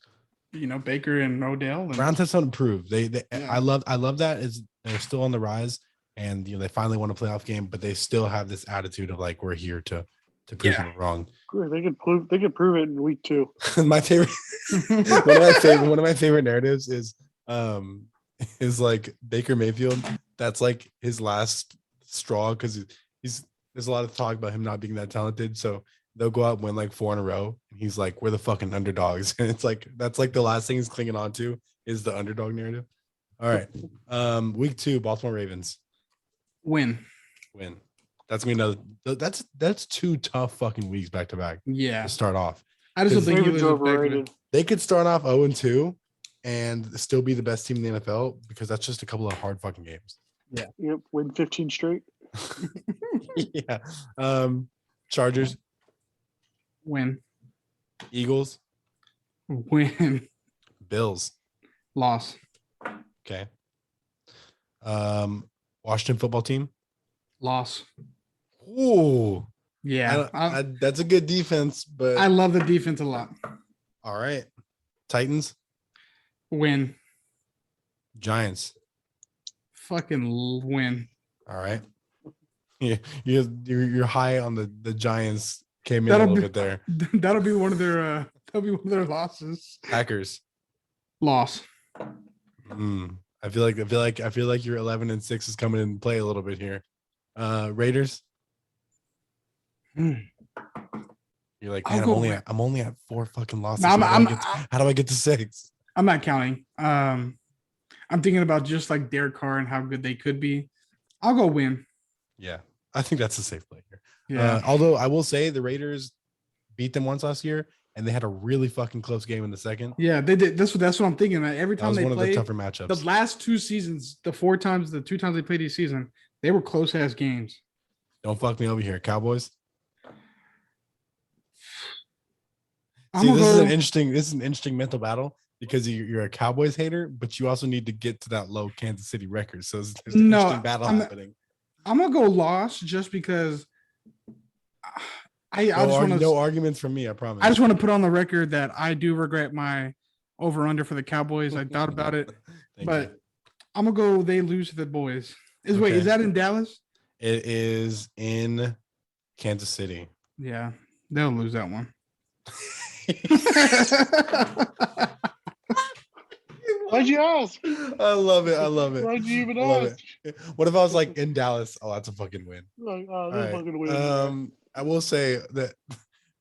Baker and Odell. And, Browns have something to prove. They Yeah. I love that is they're still on the rise, and they finally won a playoff game, but they still have this attitude of like, we're here to prove them wrong. They could prove it in week 2. My favorite one of my favorite narratives is like Baker Mayfield. That's like his last straw, because there's a lot of talk about him not being that talented. So they'll go out and win like 4 in a row, and he's like, we're the fucking underdogs. And it's like that's like the last thing he's clinging on to is the underdog narrative. All right. Week 2, Baltimore Ravens. Win. That's gonna be that's 2 tough fucking weeks back to back Yeah. to start off. I just don't think he Ravens was are effective. overrated. They could start off 0-2 and still be the best team in the NFL, because that's just a couple of hard fucking games. Yep, win 15 straight. Yeah. Chargers, Win. Eagles, Win. Bills. Loss. Okay. Washington football team. Loss. Ooh. Yeah. That's a good defense, but I love the defense a lot. all right. Titans, Win. Giants. Fucking win. All right. Yeah, you're high on the Giants. Came in That'll a little be- bit there. That'll be one of their losses. Packers. Loss. I feel like your 11-6 is coming in play a little bit here. Raiders. You're like, I'll man, go I'm only at 4 fucking losses. No, How do I get to 6? I'm not counting. I'm thinking about just like Derek Carr and how good they could be. I'll go win. Yeah, I think that's a safe play here. Yeah. Although I will say the Raiders beat them once last year, and they had a really fucking close game in the second. Yeah, they did. That's what I'm thinking. Every That time was they one played, of the tougher matchups. the last 2 seasons, the 2 times they played each season, they were close ass games. Don't fuck me over here, Cowboys. I'm See, gonna this is go- an interesting mental battle because you're a Cowboys hater, but you also need to get to that low Kansas City record. So there's an interesting battle happening. I'm gonna go loss just because No arguments from me, I promise. I just want to put on the record that I do regret my over under for the Cowboys. I thought about it, but I'm gonna go. They lose to the boys. Wait, is that in Dallas? It is in Kansas City. Yeah, they'll lose that one. Why'd you ask? I love it. Why'd you even ask? ask? What if I was like in Dallas? Oh, that's a fucking win. Like, oh, All they're right. fucking win. I will say that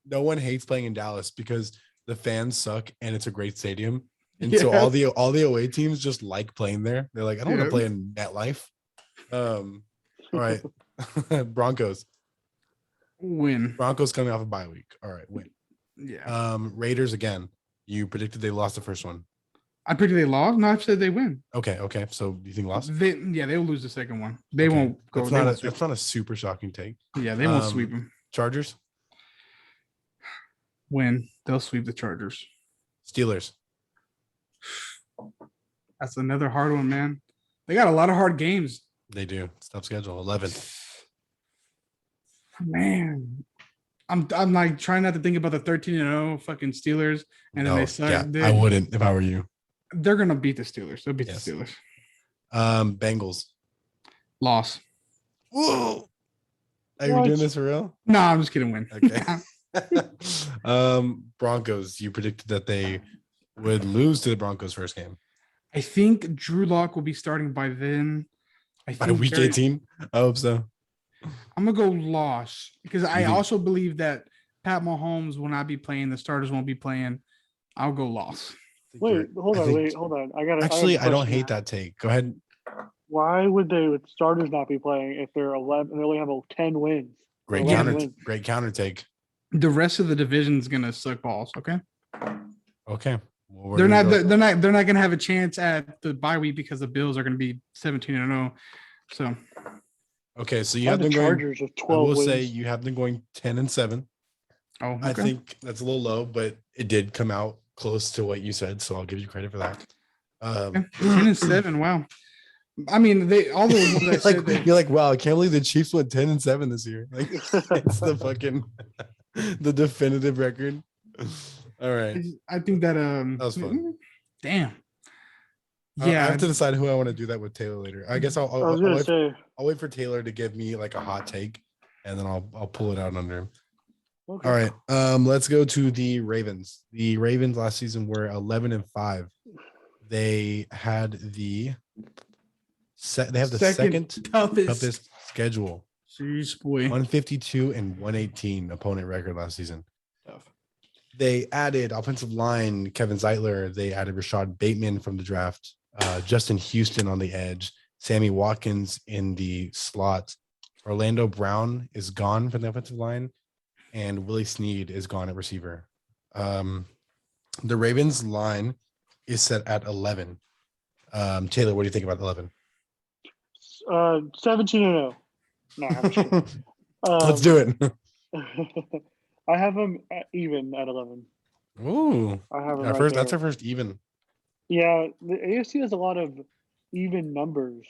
no one hates playing in Dallas because the fans suck and it's a great stadium. And so all the away teams just like playing there. They're like, I don't want to play in MetLife. All right. Broncos. Win. Broncos coming off a bye week. All right, win. Yeah. Raiders again. You predicted they lost the first one. I predicted they lost. No, I said they win. Okay. So you think lost? They will lose the second one. They won't go. That's not a super shocking take. Yeah, they won't sweep them. Chargers. Win. They'll sweep the Chargers. Steelers. That's another hard one, man. They got a lot of hard games. They do. It's tough schedule. 11. Man, I'm like trying not to think about the 13-0 fucking Steelers, and then they suck. Yeah, I wouldn't if I were you. They're gonna beat the Steelers. They'll beat the Steelers. Bengals. Loss. Whoa. Are you doing this for real? No, I'm just kidding. Win. Okay. Broncos. You predicted that they would lose to the Broncos first game. I think Drew Lock will be starting by then. By week 18. I hope so. I'm gonna go loss because I also believe that Pat Mahomes will not be playing. The starters won't be playing. I'll go loss. Wait, hold on. I don't hate that take. Go ahead. Why would the starters not be playing if they're 11? They only have 10 wins. Great counter take. The rest of the division is gonna suck balls. Okay. Well, they're not gonna have a chance at the bye week because the Bills are gonna be 17-0. So. Okay, so you have them Chargers going. With 12 I will wins. say you have them going 10-7. Oh, okay. I think that's a little low, but it did come out close to what you said, so I'll give you credit for that. 10-7. Wow. I mean, all the ones I said. You're like, wow, I can't believe the Chiefs went 10-7 this year. Like, it's the fucking the definitive record. All right. I think that that was fun. Damn. Yeah, I have to decide who I want to do that with Taylor later. I guess I'll wait for Taylor to give me like a hot take, and then I'll pull it out under him. Okay. All right. Let's go to the Ravens. The Ravens last season were 11-5. They had the second toughest schedule. Jeez, boy. 152 and 118 opponent record last season. Tough. They added offensive line Kevin Zeitler. They added Rashad Bateman from the draft. Justin Houston on the edge, Sammy Watkins in the slot. Orlando Brown is gone from the offensive line, and Willie Snead is gone at receiver. The Ravens line is set at 11. Taylor, what do you think about 11? 17-0. No, I'm sure. Let's do it. I have them even at 11. Ooh, I have them that's our first even. Yeah, the AFC has a lot of even numbers,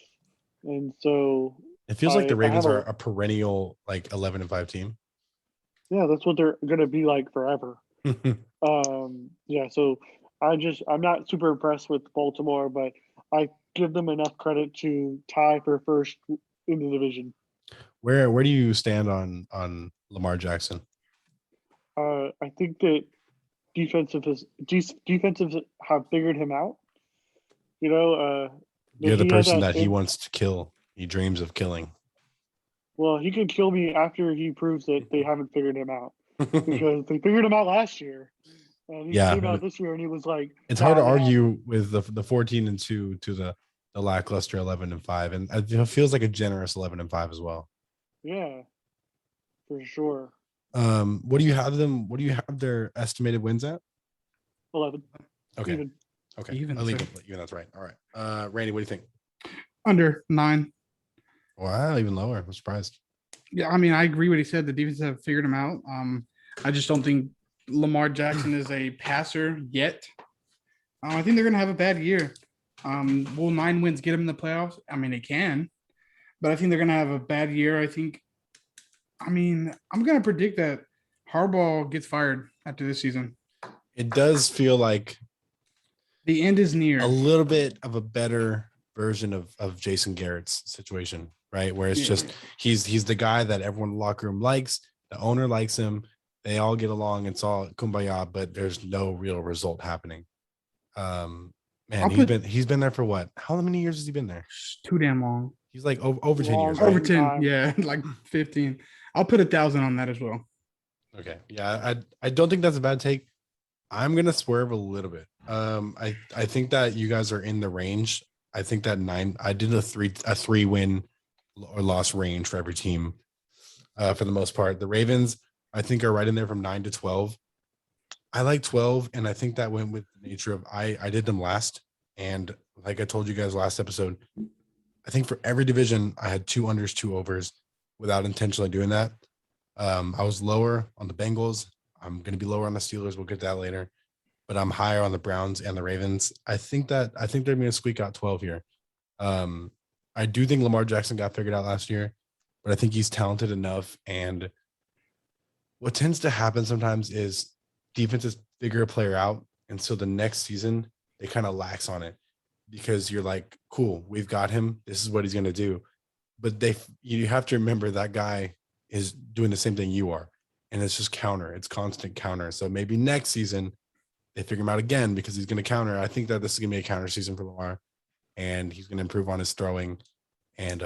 and so it feels like the Ravens are a perennial like 11-5 team. Yeah, that's what they're going to be like forever. Yeah, so I'm not super impressed with Baltimore, but I give them enough credit to tie for first in the division. Where do you stand on Lamar Jackson? I think that defensives have figured him out. You know, you're the person that he wants to kill. He dreams of killing. Well, he can kill me after he proves that they haven't figured him out. because they figured him out last year. And he came out this year and he was like, it's hard to argue with the 14-2 to the lackluster 11-5, and it feels like a generous 11-5 as well. Yeah, for sure. What do you have them? What do you have their estimated wins at? 11. Okay. Even. Okay. Even. Even, that's right. All right. Randy, what do you think? Under 9. Wow, even lower. I'm surprised. Yeah, I mean, I agree what he said. The defense have figured him out. I just don't think Lamar Jackson is a passer yet. I think they're going to have a bad year. Will 9 wins get them in the playoffs? I mean, they can, but I think they're going to have a bad year. I'm going to predict that Harbaugh gets fired after this season. It does feel like the end is near. A little bit of a better version of Jason Garrett's situation, right? Where it's just he's the guy that everyone in the locker room likes. The owner likes him. They all get along. It's all kumbaya, but there's no real result happening. He's been there for what? How many years has he been there? Too damn long. He's like over 10 years. Over 10, yeah, like 15. I'll put 1,000 on that as well. Okay, yeah, I don't think that's a bad take. I'm gonna swerve a little bit. I think that you guys are in the range. I think that 9. I did a 3 win or loss range for every team. For the most part, the Ravens I think are right in there from 9 to 12. I like 12, and I think that went with the nature of I did them last, and like I told you guys last episode, I think for every division I had 2 unders, 2 overs, without intentionally doing that. I was lower on the Bengals. I'm going to be lower on the Steelers. We'll get to that later, but I'm higher on the Browns and the Ravens. I think they're going to squeak out 12 here. I do think Lamar Jackson got figured out last year, but I think he's talented enough. And what tends to happen sometimes is defenses figure a player out, and so the next season they kind of lax on it because you're like, cool, we've got him. This is what he's going to do. But you have to remember that guy is doing the same thing you are. And it's just counter. It's constant counter. So maybe next season they figure him out again because he's going to counter. I think that this is going to be a counter season for Lamar, and he's going to improve on his throwing. And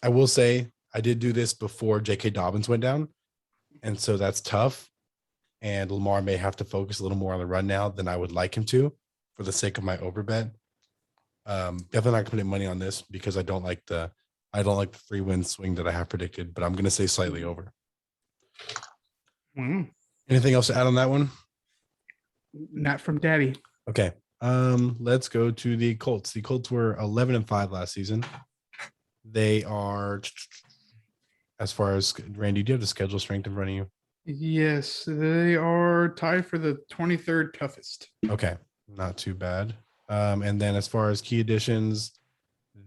I will say I did do this before J.K. Dobbins went down, and so that's tough. And Lamar may have to focus a little more on the run now than I would like him to for the sake of my overbet. Definitely not putting money on this because I don't like the 3-win swing that I have predicted, but I'm going to say slightly over. Anything else to add on that one? Not from Daddy. Okay. Let's go to the Colts. The Colts were 11-5 last season. They are, as far as Randy, do you have the schedule strength in front of you? Yes, they are tied for the 23rd toughest. Okay, not too bad. And then as far as key additions,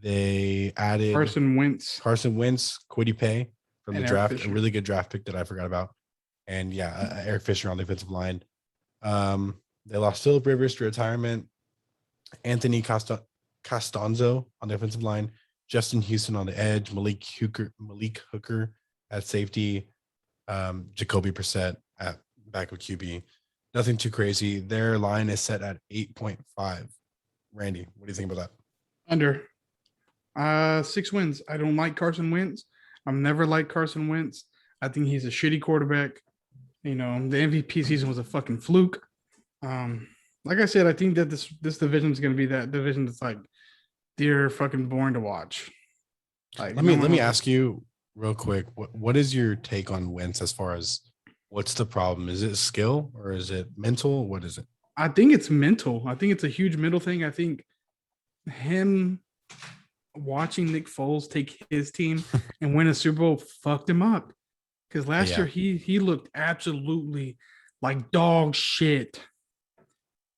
they added Carson Wentz, Kwity Paye from the draft, Fisher. a really good draft pick that I forgot about. And Eric Fisher on the offensive line. They lost Phillip Rivers to retirement, Anthony Costanzo on the offensive line, Justin Houston on the edge, Malik Hooker at safety, Jacoby Brissett at backup QB. Nothing too crazy. Their line is set at 8.5. Randy, what do you think about that? Under 6 wins. I don't like Carson Wentz. I've never liked Carson Wentz. I think he's a shitty quarterback. The MVP season was a fucking fluke. Like I said, I think that this division is going to be that division that's like they're fucking born to watch. Like, let me ask you real quick. What is your take on Wentz as far as what's the problem? Is it skill or is it mental? What is it? I think it's mental. I think it's a huge mental thing. I think him watching Nick Foles take his team and win a Super Bowl fucked him up. Because last year he looked absolutely like dog shit.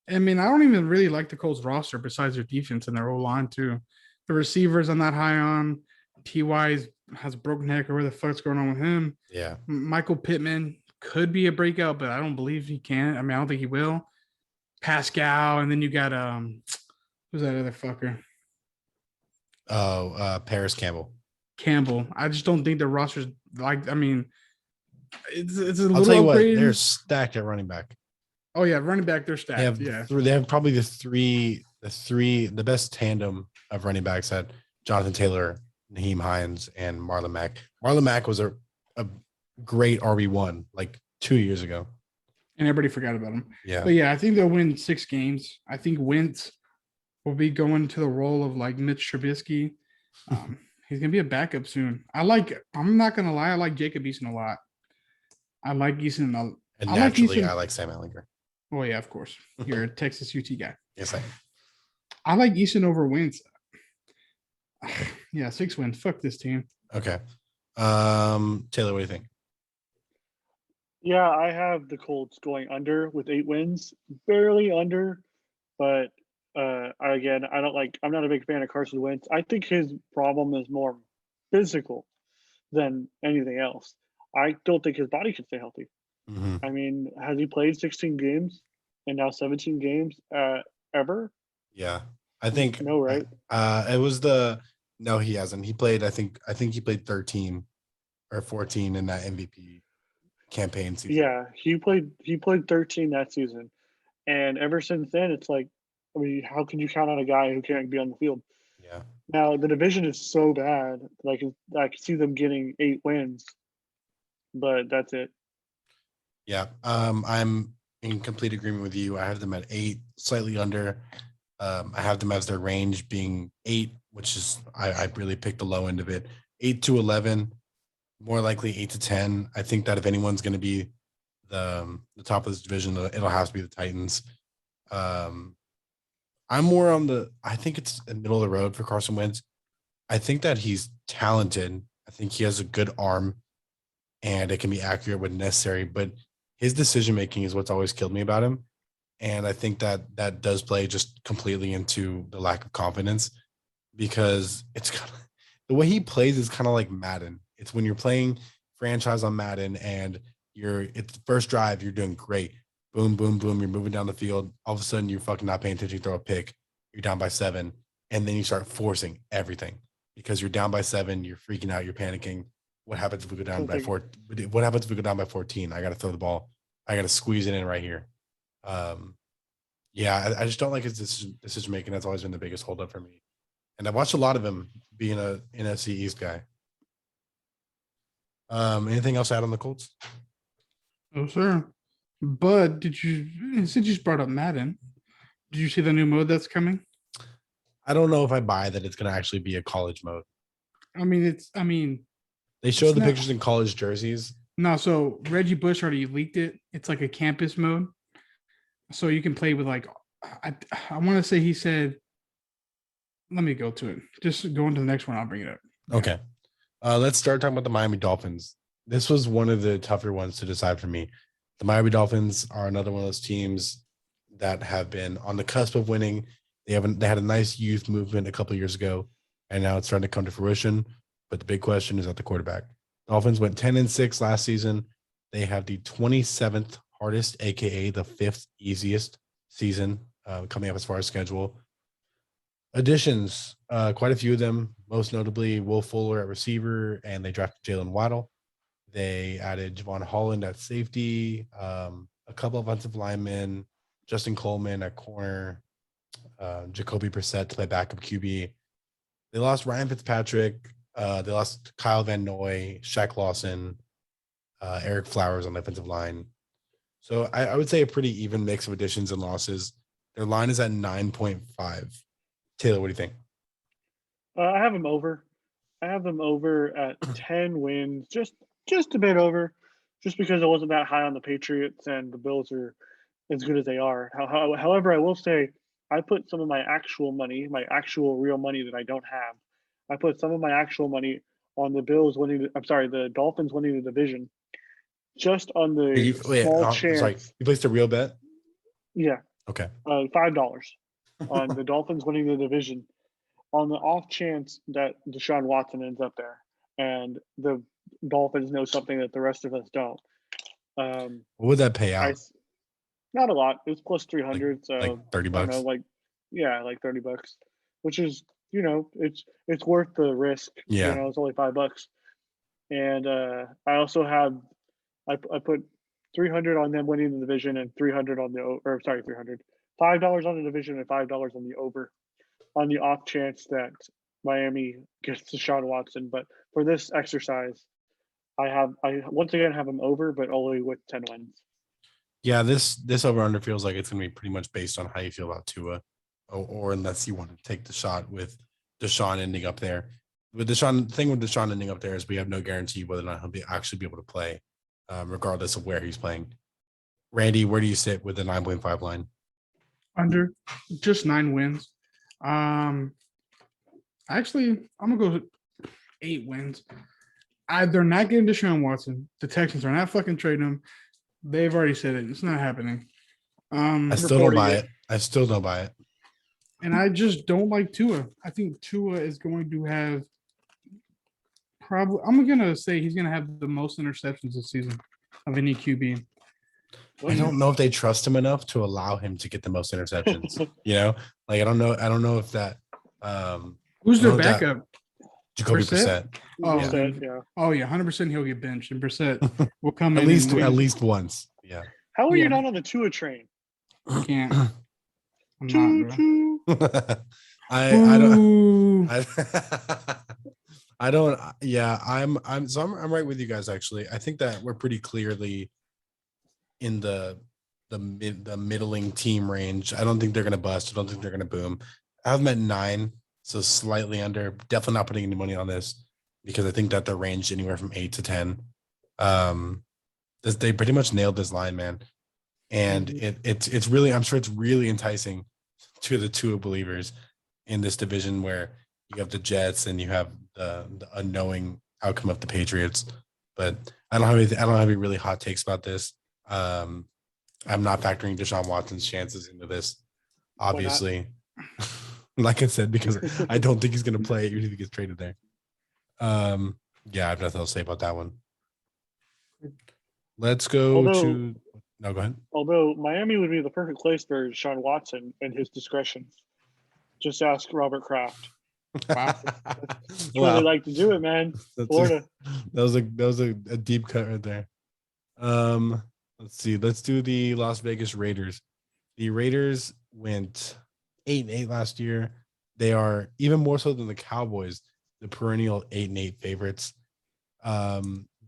I mean, I don't even really like the Colts roster besides their defense and their O-line too. The receivers I'm not high on. T.Y. has a broken neck or where the fuck's going on with him. Yeah. Michael Pittman could be a breakout, but I don't believe he can. I mean, I don't think he will. Pascal, and then you got who's that other fucker? Paris Campbell. I just don't think the roster's like. I mean, it's a little. I'll tell you upgraded. what, they're stacked at running back. Oh yeah, running back, they're stacked. They have probably the best tandem of running backs at Jonathan Taylor, Naheem Hines, and Marlon Mack. Marlon Mack was a great RB1 like 2 years ago. and everybody forgot about him. Yeah. But yeah, I think they'll win 6 games. I think Wentz will be going to the role of like Mitch Trubisky. He's gonna be a backup soon. I'm not gonna lie, I like Jacob Eason a lot. I like Eason. And I like naturally, Eason. I like Sam Ehlinger. Oh yeah, of course. You're a Texas UT guy. Yes, I am. I like Eason over Wentz. Yeah, 6 wins. Fuck this team. Okay. Taylor, what do you think? Yeah, I have the Colts going under with 8 wins, barely under, but I'm not a big fan of Carson Wentz. I think his problem is more physical than anything else. I don't think his body can stay healthy. Mm-hmm. I mean, has he played 16 games and now 17 games ever? Yeah, I think No, right? It was no, he hasn't. He played. I think he played 13 or 14 in that MVP campaign season. Yeah, he played 13 that season, and ever since then, it's like, I mean, how can you count on a guy who can't be on the field? Yeah. Now the division is so bad that I can see them getting 8 wins, but that's it. Yeah. I'm in complete agreement with you. I have them at 8, slightly under. I have them as their range being 8, which is I really picked the low end of it. 8 to 11, more likely 8 to 10. I think that if anyone's going to be the top of this division, it'll have to be the Titans. I'm more on I think it's the middle of the road for Carson Wentz. I think that he's talented. I think he has a good arm and it can be accurate when necessary, but his decision making is what's always killed me about him. And I think that does play just completely into the lack of confidence, because it's kind of the way he plays is kind of like Madden. It's when you're playing franchise on Madden and it's the first drive, you're doing great. Boom, boom, boom. You're moving down the field. All of a sudden, you're fucking not paying attention. You throw a pick. You're down by 7. And then you start forcing everything because you're down by 7. You're freaking out. You're panicking. What happens if we go down by 4? What happens if we go down by 14? I got to throw the ball. I got to squeeze it in right here. Yeah, I just don't like his decision making. That's always been the biggest holdup for me. And I've watched a lot of him being a NFC East guy. Anything else to add on the Colts? Oh, sir. But since you just brought up Madden, did you see the new mode that's coming? I don't know if I buy that it's going to actually be a college mode. They show the pictures in college jerseys. No, so Reggie Bush already leaked it. It's like a campus mode. So you can play with I want to say he said, let me go to it. Just go into the next one. I'll bring it up. Okay. Let's start talking about the Miami Dolphins. This was one of the tougher ones to decide for me. The Miami Dolphins are another one of those teams that have been on the cusp of winning. They had a nice youth movement a couple of years ago, and now it's starting to come to fruition. But the big question is at the quarterback. Dolphins went 10-6 last season. They have the 27th hardest, aka the 5th easiest season coming up as far as schedule. Additions, quite a few of them, most notably Will Fuller at receiver, and they drafted Jalen Waddle. They added Javon Holland at safety, a couple of offensive linemen, Justin Coleman at corner, Jacoby Brissett to play backup QB. They lost Ryan Fitzpatrick. They lost Kyle Van Noy, Shaq Lawson, Eric Flowers on the offensive line. So I would say a pretty even mix of additions and losses. Their line is at 9.5. Taylor, what do you think? I have them over. I have them over at 10 wins, just a bit over, just because I wasn't that high on the Patriots and the Bills are as good as they are. However, I will say I put some of my actual money, my actual real money that I don't have. I put some of my actual money on the Bills winning. The Dolphins winning the division, just on the small chance. Sorry, you placed a real bet? Yeah. Okay. $5 on the Dolphins winning the division, on the off chance that Deshaun Watson ends up there, and the Dolphins know something that the rest of us don't. What would that pay out? Not a lot. It was plus 300. Like $30. I don't know, like $30, which is, it's worth the risk. Yeah. It's only $5. And I also have, I put 300 on them winning the division and 300 on $5 on the division and $5 on the over, on the off chance that Miami gets Deshaun Watson. But for this exercise, I once again have them over, but only with 10 wins. Yeah, this over under feels like it's gonna be pretty much based on how you feel about Tua, or unless you want to take the shot with Deshaun ending up there. With Deshaun, the thing with Deshaun ending up there is we have no guarantee whether or not he'll actually be able to play, regardless of where he's playing. Randy, where do you sit with the 9.5 line? Under just 9 wins. Actually, I'm gonna go 8 wins. They're not getting Deshaun Watson. The Texans are not fucking trading him. They've already said it. It's not happening. I still don't buy it. I still don't buy it. And I just don't like Tua. I think Tua is going to have probably. I'm gonna say he's gonna have the most interceptions this season of any QB. I don't know if they trust him enough to allow him to get the most interceptions. Like I don't know if that. Who's their backup? Jacoby Brissett. Oh, yeah. Oh yeah, 100% he'll get benched, and Brissett will come at in least once. Yeah. How are you not on the Tua train? I can't. I'm not, bro. I don't. I don't. Yeah, I'm right with you guys. Actually, I think that we're pretty clearly in the middling team range. I don't think they're gonna bust. I don't think they're gonna boom. I have them at 9, so slightly under. Definitely not putting any money on this because I think that they're ranged anywhere from 8 to 10. They pretty much nailed this line, man, and it's really, I'm sure it's really enticing to the Tua believers in this division where you have the Jets and you have the unknowing outcome of the Patriots. But I don't have any really hot takes about this. I'm not factoring Deshaun Watson's chances into this, obviously. Like I said, because I don't think he's going to play even if he gets traded there. Yeah, I have nothing else to say about that one. Let's go to. No, go ahead. Although Miami would be the perfect place for Deshaun Watson and his discretion. Just ask Robert Kraft. Wow. That's where they like to do it, man. Florida. That was a deep cut right there. Let's see. Let's do the Las Vegas Raiders. The Raiders went 8-8 last year. They are even more so than the Cowboys, the perennial 8-8 favorites.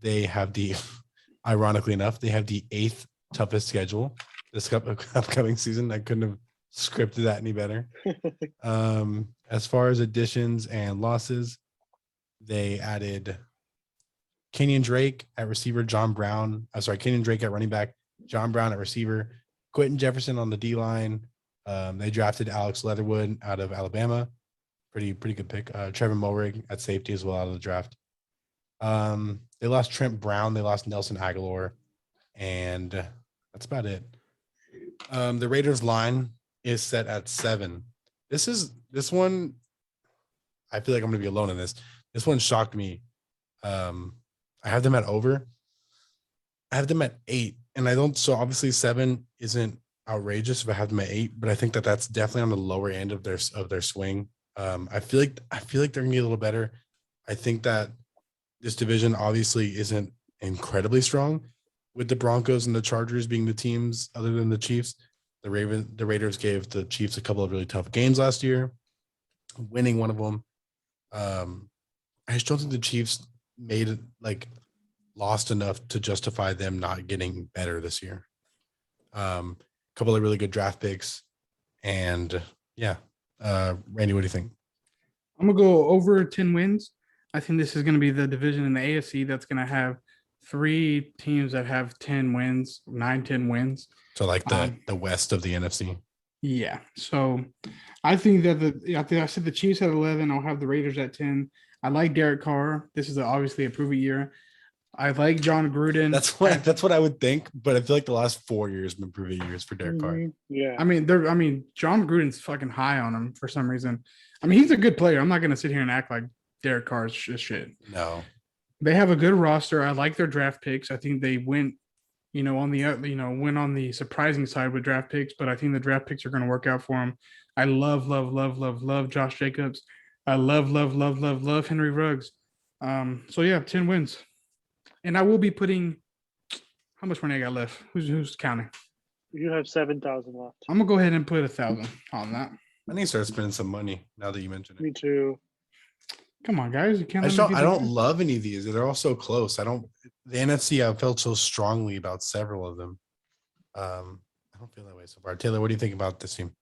They have ironically enough, they have the 8th toughest schedule this upcoming season. I couldn't have scripted that any better. As far as additions and losses, they added Kenyon Drake at receiver, Kenyon Drake at running back, John Brown at receiver, Quentin Jefferson on the D line. They drafted Alex Leatherwood out of Alabama. Pretty good pick. Trevor Mulrig at safety as well out of the draft. They lost Trent Brown. They lost Nelson Aguilar. And that's about it. The Raiders line is set at 7. This one, I feel like I'm going to be alone in this. This one shocked me. I have them at over. I have them at 8. And I don't, so obviously 7 isn't outrageous if I have them at 8, but I think that that's definitely on the lower end of their swing. I feel like they're gonna get a little better. I think that this division obviously isn't incredibly strong, with the Broncos and the Chargers being the teams other than the Chiefs. The Raiders gave the Chiefs a couple of really tough games last year, winning one of them. I just don't think the Chiefs lost enough to justify them not getting better this year. Couple of really good draft picks, and yeah. Randy, what do you think? I'm gonna go over 10 wins. I think this is gonna be the division in the AFC that's gonna have 3 teams that have 10 wins, 9-10 wins. So like the West of the NFC. Yeah. So I think that I said the Chiefs at 11. I'll have the Raiders at 10. I like Derek Carr. This is obviously a prove it year. I like John Gruden. That's what I would think, but I feel like the last 4 years have been proven years for Derek Carr. Yeah. I mean, John Gruden's fucking high on him for some reason. I mean, he's a good player. I'm not gonna sit here and act like Derek Carr's shit. No. They have a good roster. I like their draft picks. I think they went, went on the surprising side with draft picks, but I think the draft picks are going to work out for them. I love Josh Jacobs. I love Henry Ruggs. So yeah, 10 wins. And I will be putting, how much money I got left? Who's counting? You have 7,000 left. I'm gonna go ahead and put 1,000 on that. I need to start spending some money now that you mentioned it. Me too. Come on, guys. You can't. I don't love any of these. They're all so close. The NFC, I felt so strongly about several of them. I don't feel that way so far. Taylor, what do you think about this team?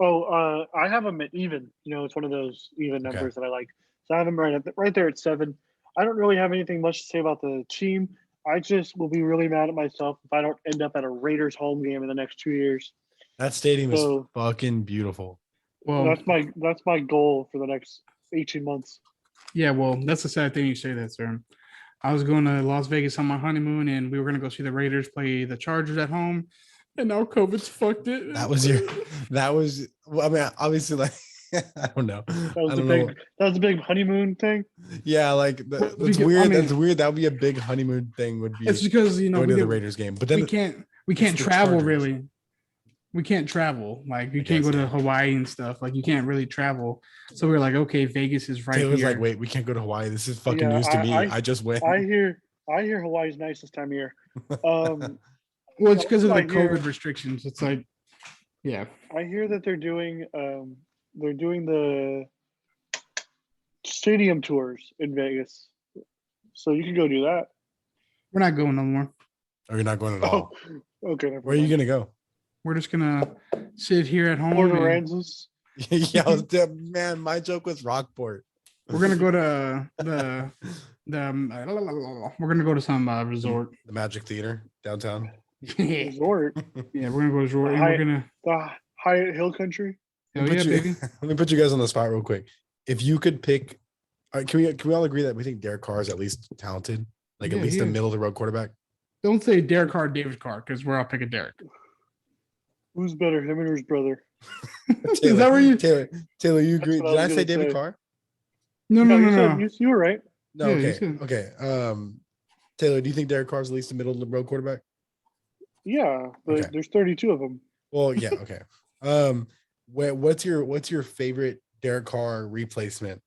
Oh, I have them at even. It's one of those even numbers that I like. So I have them right there at 7. I don't really have anything much to say about the team. I just will be really mad at myself if I don't end up at a Raiders home game in the next 2 years. That stadium is fucking beautiful. Well, that's my goal for the next 18 months. Yeah, well, that's the sad thing you say that, sir. I was going to Las Vegas on my honeymoon, and we were going to go see the Raiders play the Chargers at home, and now COVID's fucked it. Well, I mean, obviously, like, I don't know. That was a big honeymoon thing. Yeah, like that's weird. That's weird. That would be a big honeymoon thing. Would be. It's because going to the Raiders game, but then we can't travel really. We can't travel. Like you can't go to Hawaii and stuff. Like you can't really travel. So we were like, okay, Vegas is right Taylor's here. like, wait, we can't go to Hawaii. This is fucking news to me. I just went. I hear Hawaii's nice this time of year. Well, it's because of the COVID restrictions. It's like, yeah. I hear that they're doing the stadium tours in Vegas, so you can go do that. We're not going no more. Or you're not going at all. Okay. Where are you gonna go? We're just gonna sit here at home. Yeah, man, my joke was Rockport. We're gonna go to we're gonna go to some resort. The Magic Theater downtown. Resort. Yeah, we're gonna go to resort. The Hyatt Hill Country. Hell yeah, baby. Let me put you guys on the spot real quick. If you could pick, can we all agree that we think Derek Carr is at least talented, like at least a middle of the road quarterback? Don't say Derek Carr, David Carr, because we're all picking Derek. Who's better, him or his brother? Is that where you Taylor? You agree? Did I say David Carr? No. You were right. No, okay. Taylor, do you think Derek Carr is at least a middle of the road quarterback? Yeah, but there's 32 of them. Well, yeah, okay. What's your favorite Derek Carr replacement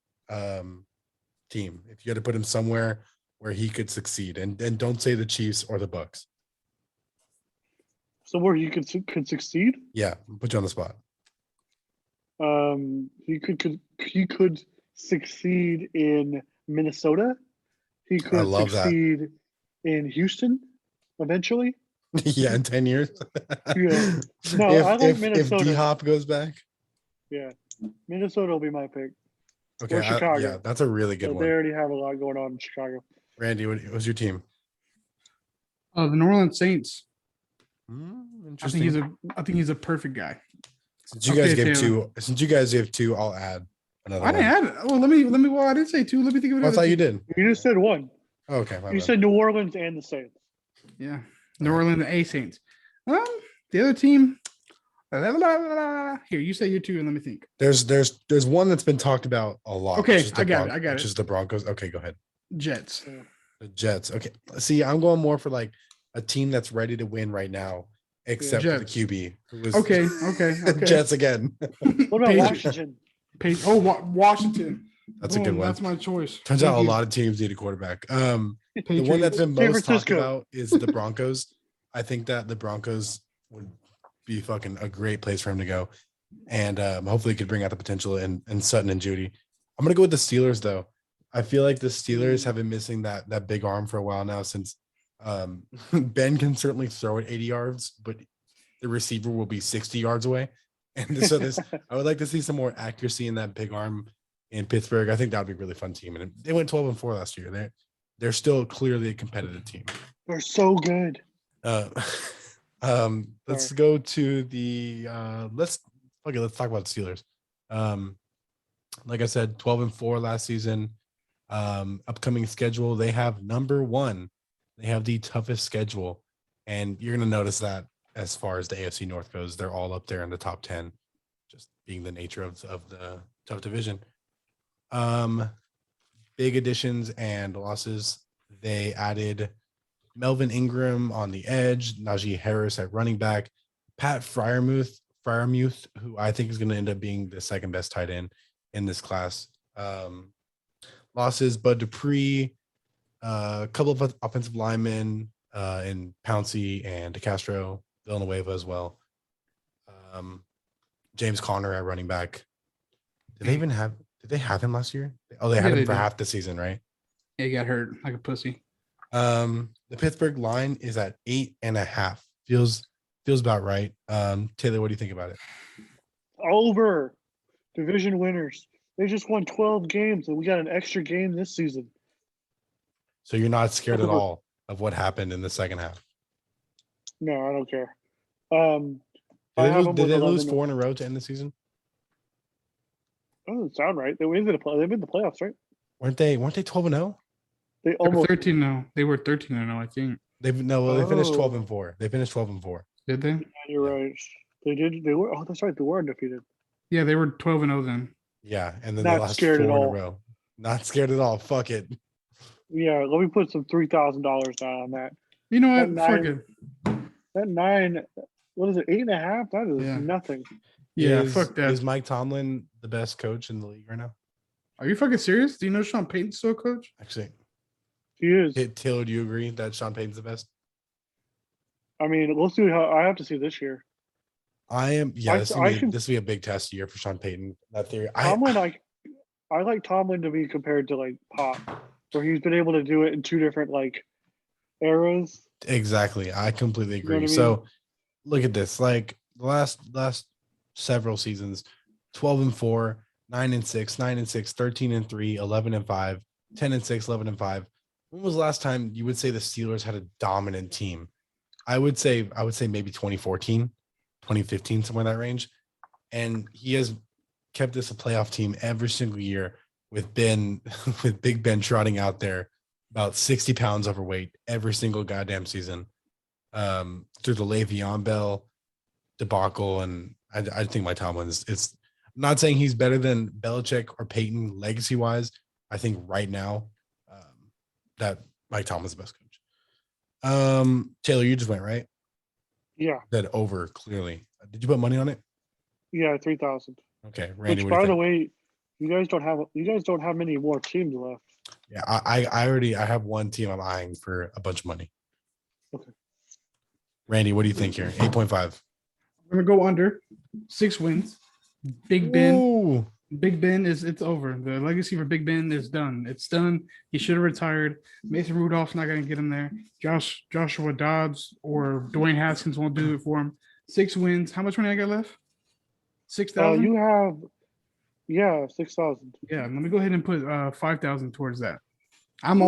team? If you had to put him somewhere where he could succeed, and don't say the Chiefs or the Bucks. Somewhere he could succeed? Yeah, put you on the spot. He could succeed in Minnesota. He could succeed in Houston eventually. Yeah, in 10 years. Yeah. No, I like Minnesota. If D-Hop goes back. Yeah. Minnesota will be my pick. Okay. Or Chicago. Yeah, that's a really good one. They already have a lot going on in Chicago. Randy, what was your team? The New Orleans Saints. Interesting. I think he's a perfect guy. Since you guys gave two, I'll add another. I didn't add it. Oh, let me. Well, I didn't say two. Let me think of it. I thought you did. You just said one. Oh, okay. You said New Orleans and the Saints. Yeah, New Orleans A Saints. The other team. Here, you say your two, and let me think. There's one that's been talked about a lot. Okay, I got it. Which is the Broncos. Okay, go ahead. Jets. The Jets. Okay. See, I'm going more for like a team that's ready to win right now, except for the QB. Okay. Jets again. What about Washington? Washington. That's a good one. That's my choice. Turns out a lot of teams need a quarterback. The one that's been most talked about is the Broncos. I think that the Broncos would be fucking a great place for him to go. And hopefully he could bring out the potential in Sutton and Judy. I'm going to go with the Steelers, though. I feel like the Steelers have been missing that big arm for a while now since Ben can certainly throw it 80 yards, but the receiver will be 60 yards away. And so I would like to see some more accuracy in that big arm in Pittsburgh. I think that would be a really fun team. And they went 12-4 last year. They're still clearly a competitive team. They're so good. Let's go to the let's talk about the Steelers. Like I said, 12-4 last season. Upcoming schedule, they have number 1. They have the toughest schedule, and you're gonna notice that as far as the AFC North goes, they're all up there in the top 10, just being the nature of the tough division. Big additions and losses. They added Melvin Ingram on the edge, Najee Harris at running back, Pat Fryermuth, who I think is going to end up being the second best tight end in this class. Losses, Bud Dupree, a couple of offensive linemen in Pouncey and DeCastro, Villanueva as well. James Conner at running back. Did Did they have him last year? Oh, they Yeah, had him they for did. half the season, right? Yeah, he got hurt like a pussy. The Pittsburgh line is at 8.5. Feels about right. Taylor, what do you think about it? Over. Division winners. They just won 12 games, and we got an extra game this season. So you're not scared at Over. all of what happened in the second half? No, I don't care. Did they lose 4 in a row to end the season? That doesn't sound right. They made the playoffs, right? Weren't they 12-0? They They were almost 13 now. They were 13-0, I think. They finished Oh. 12-4. They finished 12-4. Did they? Yeah, you're right. They did. They were. Oh, that's right. They were undefeated. Yeah, they were 12-0 then. Yeah, and then Not they lost 4 scared in at a all. row. Not scared at all. Fuck it. Yeah, let me put some $3,000 down on that. You know what? That Fuck nine- it. That 9, what is it? 8.5? That is Yeah. nothing. Yeah, is, fuck that. Is Mike Tomlin the best coach in the league right now? Are you fucking serious? Do you know Sean Payton's still a coach? Actually, He is. Taylor, do you agree that Sean Payton's the best? I mean, we'll see how. I have to see this year. I am. Yeah, this I will can- be a big test year for Sean Payton. That theory. Tomlin, I like Tomlin to be compared to like Pop, where he's been able to do it in 2 different like eras. Exactly. I completely You know what agree. I mean? So look at this. Like the last several seasons, 12-4, 9-6, 9-6, 13-3, 11-5, 10-6, 11-5. When was the last time you would say the Steelers had a dominant team? I would say maybe 2014, 2015, somewhere in that range. And he has kept this a playoff team every single year with Big Ben trotting out there about 60 pounds overweight every single goddamn season. Through the Le'Veon Bell debacle, and I think Mike Tomlin's. It's I'm not saying he's better than Belichick or Peyton legacy wise. I think right now that Mike Tomlin's the best coach. Taylor, you just went right. Yeah, That over clearly. Did you put money on it? yeah, 3,000. Okay, Randy. Which, What do by you the think? way, you guys don't have many more teams left. Yeah, I have one team I'm eyeing for a bunch of money. Okay. Randy, what do you think here? 8.5. I'm gonna go under 6 wins. Big Ben. Ooh. Big Ben it's over. The legacy for Big Ben is done. It's done. He should have retired. Mason Rudolph's not gonna get him there. Joshua Dobbs or Dwayne Haskins won't do it for him. 6 wins. How much money I got left? 6,000. You have 6,000. Yeah, let me go ahead and put 5,000 towards that. I'm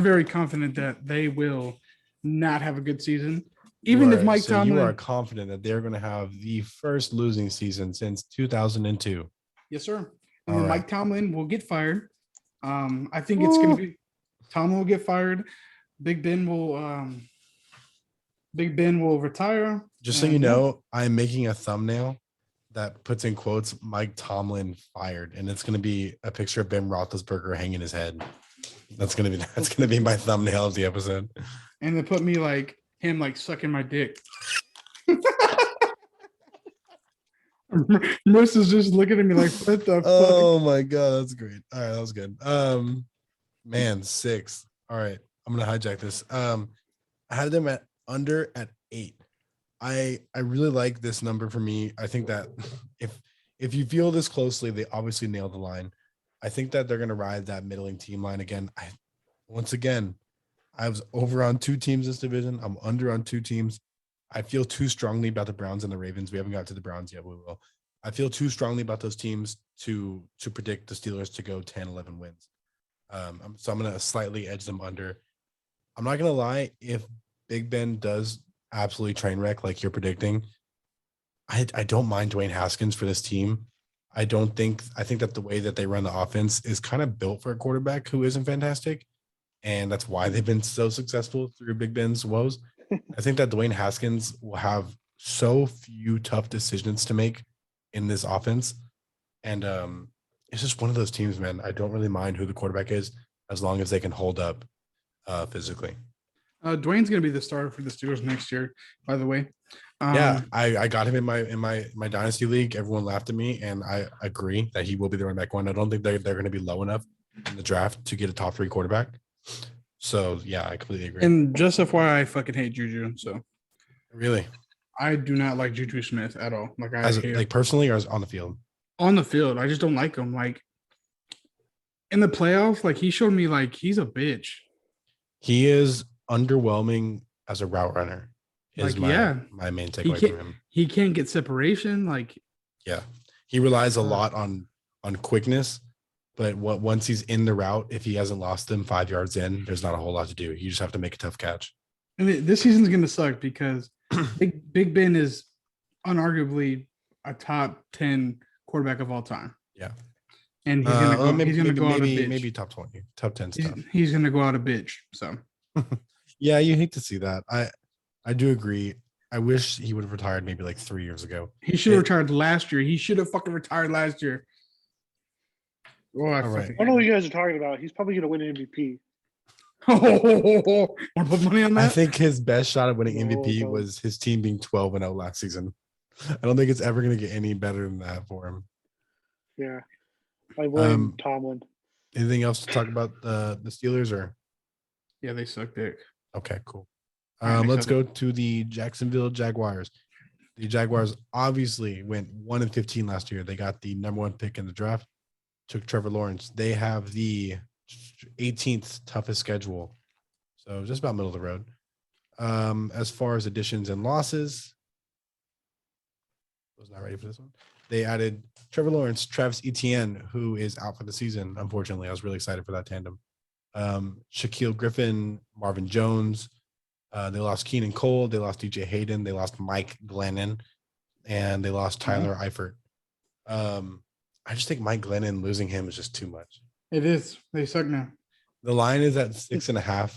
very confident that they will not have a good season. Even if Mike Tomlin, you are confident that they're going to have the first losing season since 2002. yes, sir. All And then right. Mike Tomlin will get fired. I think it's going to be Tomlin will get fired. Big Ben will retire. Just so And you know, I'm making a thumbnail that puts in quotes Mike Tomlin fired, and it's going to be a picture of Ben Roethlisberger hanging his head. That's going to be my thumbnail of the episode. And they put me like him like sucking my dick. Miss is just looking at me like, what the fuck? Oh my god, that's great. All right, that was good. Man, 6. All right, I'm gonna hijack this. I had them at under at 8. I really like this number for me. I think that if you feel this closely, they obviously nailed the line. I think that they're gonna ride that middling team line again. I was over on 2 teams this division. I'm under on 2 teams. I feel too strongly about the Browns and the Ravens. We haven't got to the Browns yet. We will. I feel too strongly about those teams to predict the Steelers to go 10, 11 wins. So I'm going to slightly edge them under. I'm not going to lie. If Big Ben does absolutely train wreck like you're predicting, I don't mind Dwayne Haskins for this team. I think that the way that they run the offense is kind of built for a quarterback who isn't fantastic. And that's why they've been so successful through Big Ben's woes. I think that Dwayne Haskins will have so few tough decisions to make in this offense. And it's just one of those teams, man. I don't really mind who the quarterback is as long as they can hold up physically. Dwayne's going to be the starter for the Steelers next year, by the way. Yeah, I got him in my dynasty league. Everyone laughed at me, and I agree that he will be the running back one. I don't think they're going to be low enough in the draft to get a top 3 quarterback. So yeah, I completely agree. And just FYI, I fucking hate Juju. So really, I do not like Juju Smith at all. Like personally or as on the field? On the field, I just don't like him. Like in the playoffs, like he showed me like he's a bitch. He is underwhelming as a route runner. Is Like, yeah, my main he takeaway can't from him. he can't get separation. Like, Yeah, he relies a lot on quickness, but once he's in the route, if he hasn't lost them 5 yards in, there's not a whole lot to do. You just have to make a tough catch. and this season's gonna suck because Big Ben is unarguably a top 10 quarterback of all time. Yeah, And he's gonna go. maybe, he's gonna go out a bitch. maybe top 20, top 10 stuff. He's gonna go out a bitch. So yeah, you hate to see that. I do agree. I wish he would have retired maybe like 3 years ago. he should have retired last year. He should have fucking retired last year. Oh, All right. I don't know what you guys are talking about. He's probably going to win an MVP. Want to put money on that? I think his best shot at winning No, MVP don't. was his team being 12-0 last season. I don't think it's ever going to get any better than that for him. Yeah. I blame Tomlin. Anything else to talk about the Steelers or? Yeah, they suck dick. Okay, cool. All right, next Let's up. go to the Jacksonville Jaguars. The Jaguars obviously went 1-15 last year. They got the number 1 pick in the draft. Took Trevor Lawrence. They have the 18th toughest schedule, so just about middle of the road. As far as additions and losses, I was not ready for this one. They added Trevor Lawrence, Travis Etienne, who is out for the season. Unfortunately, I was really excited for that tandem. Shaquille Griffin, Marvin Jones. They lost Keenan Cole. They lost DJ Hayden. They lost Mike Glennon, and they lost Tyler Eifert. I just think Mike Glennon, losing him is just too much. It is. They suck now. The line is at 6.5.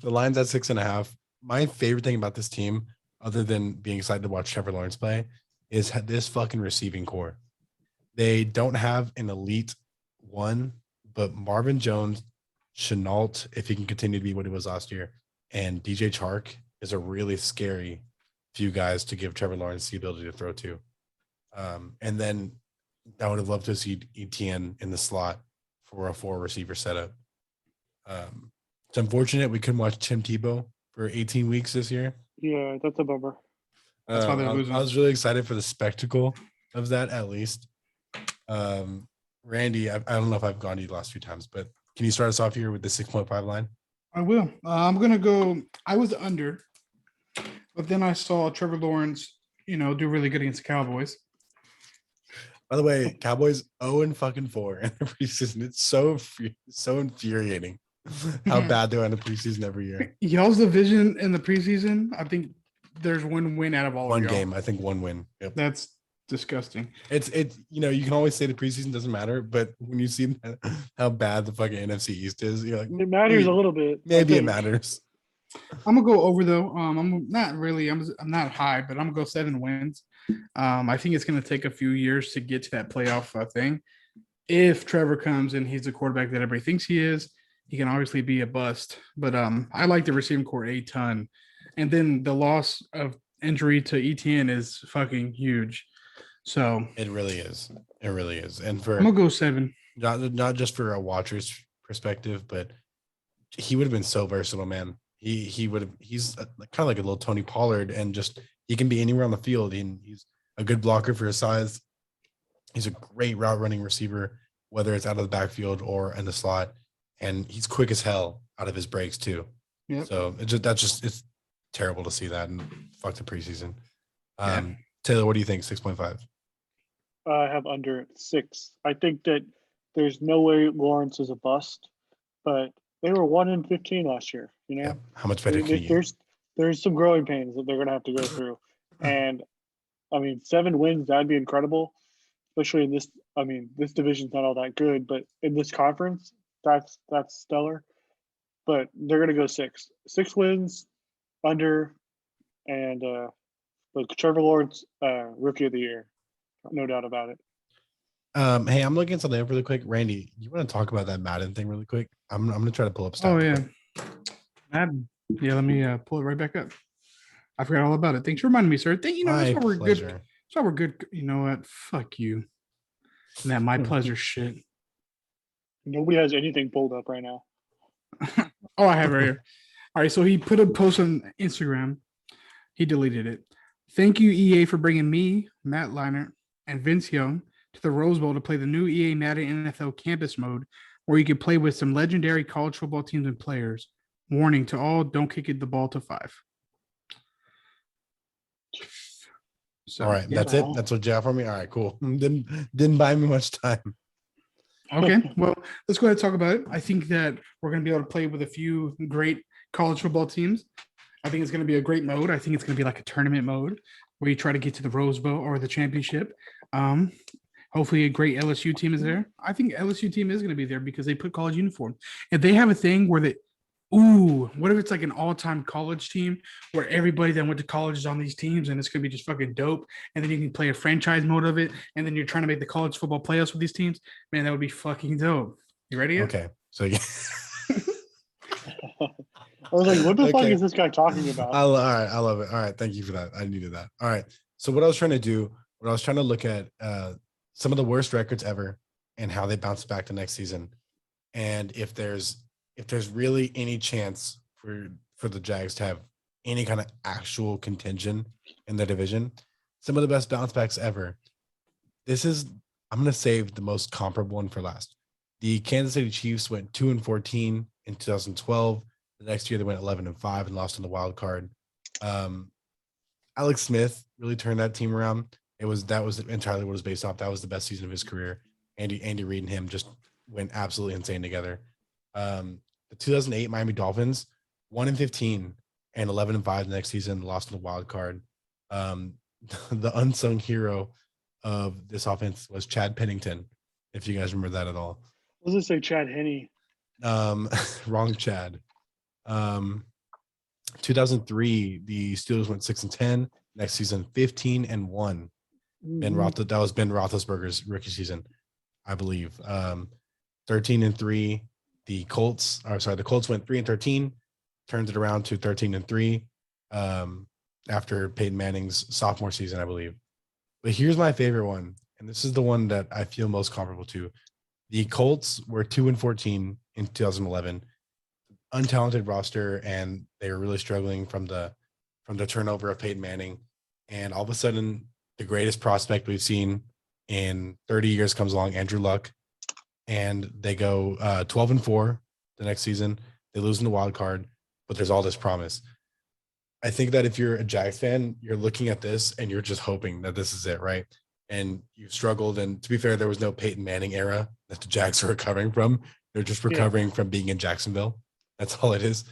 The line's at 6.5. My favorite thing about this team, other than being excited to watch Trevor Lawrence play, is this fucking receiving core. They don't have an elite one, but Marvin Jones, Chenault, if he can continue to be what he was last year, and DJ Chark is a really scary few guys to give Trevor Lawrence the ability to throw to. And then I would have loved to see Etienne in the slot for a 4 receiver setup. It's unfortunate we couldn't watch Tim Tebow for 18 weeks this year. Yeah, that's a bummer. That's why they're losing. I was really excited for the spectacle of that, at least. Randy, I don't know if I've gone to you the last few times, but can you start us off here with the 6.5 line? I will. I'm gonna go. I was under, but then I saw Trevor Lawrence, do really good against the Cowboys. By the way, Cowboys 0-4 in the preseason. It's so infuriating how bad they are in the preseason every year. Y'all's division in the preseason, I think there's one win out of all One of y'all. game, I think 1 win. Yep. That's disgusting. It's you can always say the preseason doesn't matter, but when you see how bad the fucking NFC East is, you're like, It matters a little bit. Maybe it matters. I'm gonna go over though. I'm not really. I'm not high, but I'm gonna go 7 wins. I think it's gonna take a few years to get to that playoff thing. If Trevor comes and he's the quarterback that everybody thinks he is, he can obviously be a bust. But I like the receiving core a ton, and then the loss of injury to Etienne is fucking huge. So It really is. It really is. And I'm gonna go 7. not just for a watcher's perspective, but he would have been so versatile, man. He's kind of like a little Tony Pollard, and just he can be anywhere on the field. And he's a good blocker for his size. He's a great route running receiver, whether it's out of the backfield or in the slot, and he's quick as hell out of his breaks too. Yep. So it's terrible to see that, and fuck the preseason. Yeah. Taylor, what do you think? 6.5. I have under 6. I think that there's no way Lawrence is a bust, but they were 1-15 last year. Yeah. How much better can you? There's some growing pains that they're going to have to go through, and I mean 7 wins, that'd be incredible, especially in this. I mean, this division's not all that good, but in this conference, that's stellar. But they're going to go 6 wins, under, and like Trevor Lawrence, rookie of the year, no doubt about it. Hey, I'm looking at something up really quick. Randy, you want to talk about that Madden thing really quick? I'm gonna try to pull up stuff. Oh yeah, Madden. Yeah, let me pull it right back up. I forgot all about it. Thanks for reminding me, sir. That's why we're good. That's why we're good. You know what? Fuck you. And that my pleasure shit. Nobody has anything pulled up right now. Oh, I have it right here. All right, so he put a post on Instagram. He deleted it. Thank you, EA, for bringing me, Matt Leinart, and Vince Young to the Rose Bowl to play the new EA Madden NFL Campus mode, where you can play with some legendary college football teams and players. Warning to all: don't kick it the ball to 5. So, All right, yeah. that's it. That's what you have for me. All right, cool. Didn't buy me much time. Okay, well, let's go ahead and talk about it. I think that we're going to be able to play with a few great college football teams. I think it's going to be a great mode. I think it's going to be like a tournament mode where you try to get to the Rose Bowl or the championship. Hopefully a great LSU team is there. I think LSU team is going to be there because they put college uniform. If they have a thing where what if it's like an all-time college team where everybody that went to college is on these teams and it's going to be just fucking dope. And then you can play a franchise mode of it. And then you're trying to make the college football playoffs with these teams. Man, that would be fucking dope. You ready? Okay. So yeah. I was like, what the fuck is this guy talking about? All right. I love it. All right. Thank you for that. I needed that. All right. So what I was trying to do, when I was trying to look at some of the worst records ever and how they bounce back the next season. And if there's really any chance for the Jags to have any kind of actual contention in the division, some of the best bounce backs ever. I'm going to save the most comparable one for last. The Kansas City Chiefs went 2-14 in 2012. The next year they went 11-5 and lost in the wild card. Alex Smith really turned that team around. That was entirely what it was based off. That was the best season of his career. Andy Reid and him just went absolutely insane together. The 2008 Miami Dolphins 1-15 and 11-5 the next season, lost in the wild card. The unsung hero of this offense was Chad Pennington, if you guys remember that at all. What does it say, Chad Henne? Wrong Chad. 2003, the Steelers went 6-10. Next season, 15-1. That was Ben Roethlisberger's rookie season, I believe. 13-3. The Colts went 3-13, turned it around to 13-3 after Peyton Manning's sophomore season, I believe. But here's my favorite one, and this is the one that I feel most comparable to. The Colts were 2-14 in 2011, untalented roster, and they were really struggling from the turnover of Peyton Manning. And all of a sudden, the greatest prospect we've seen in 30 years comes along, Andrew Luck, and they go 12-4 the next season. They lose in the wild card, but there's all this promise. I think that if you're a Jags fan, you're looking at this and you're just hoping that this is it, right? And you've struggled. And to be fair, there was no Peyton Manning era that the Jags are recovering from. They're just recovering from being in Jacksonville. That's all it is.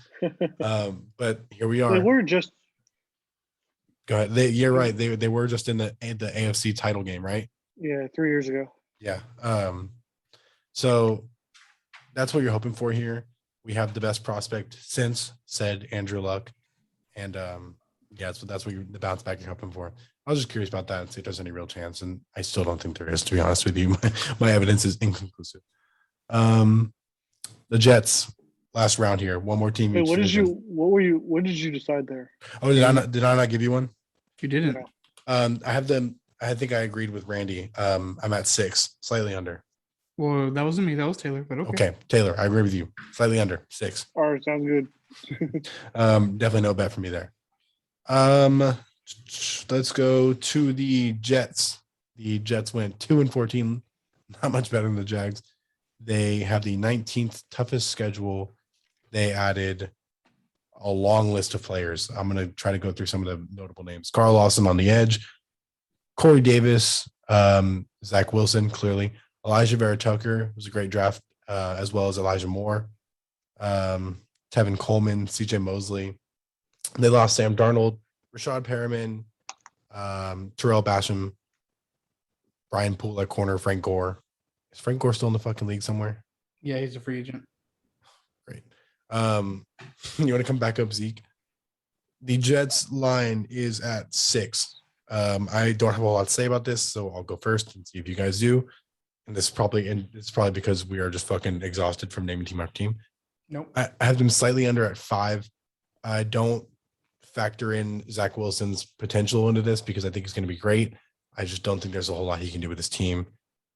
But here we are. They were just. Go ahead. You're right. They were just in the AFC title game, right? Yeah, 3 years ago. Yeah. So that's what you're hoping for here. We have the best prospect since said Andrew Luck. And that's what the bounce back you're hoping for. I was just curious about that and see if there's any real chance. And I still don't think there is, to be honest with you. My evidence is inconclusive. The Jets, last round here. One more team. Hey, what did you decide there? Oh, did I not give you one? You didn't. I have them. I think I agreed with Randy. I'm at 6, slightly under. Well, that wasn't me. That was Taylor. But okay. Okay, Taylor, I agree with you. Slightly under 6. All right, sounds good. Definitely no bet for me there. Let's go to the Jets. The Jets went 2-14, not much better than the Jags. They have the 19th toughest schedule. They added a long list of players. I'm going to try to go through some of the notable names. Carl Lawson on the edge, Corey Davis, Zach Wilson, clearly. Elijah Vera Tucker was a great draft, as well as Elijah Moore, Tevin Coleman, CJ Mosley. They lost Sam Darnold, Rashad Perriman, Terrell Basham, Brian Poole at corner, Frank Gore. Is Frank Gore still in the fucking league somewhere? Yeah, he's a free agent. Great. You want to come back up, Zeke? The Jets line is at 6. I don't have a lot to say about this, so I'll go first and see if you guys do. And it's probably because we are just fucking exhausted from naming team after team. Nope. I have them slightly under at 5. I don't factor in Zach Wilson's potential into this because I think he's going to be great. I just don't think there's a whole lot he can do with his team.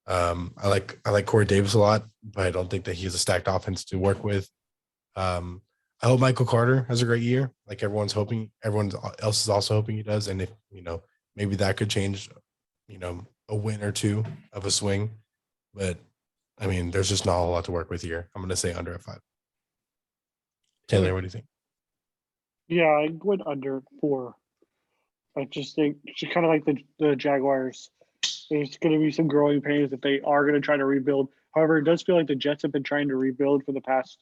I like Corey Davis a lot, but I don't think that he has a stacked offense to work with. I hope Michael Carter has a great year, like everyone's hoping. Everyone else is also hoping he does, and if maybe that could change, a win or two of a swing, but I mean, there's just not a lot to work with here. I'm going to say under at 5. Taylor, what do you think? Yeah, I went under 4. I just think it's kind of like the Jaguars. There's going to be some growing pains if they are going to try to rebuild. However, it does feel like the Jets have been trying to rebuild for the past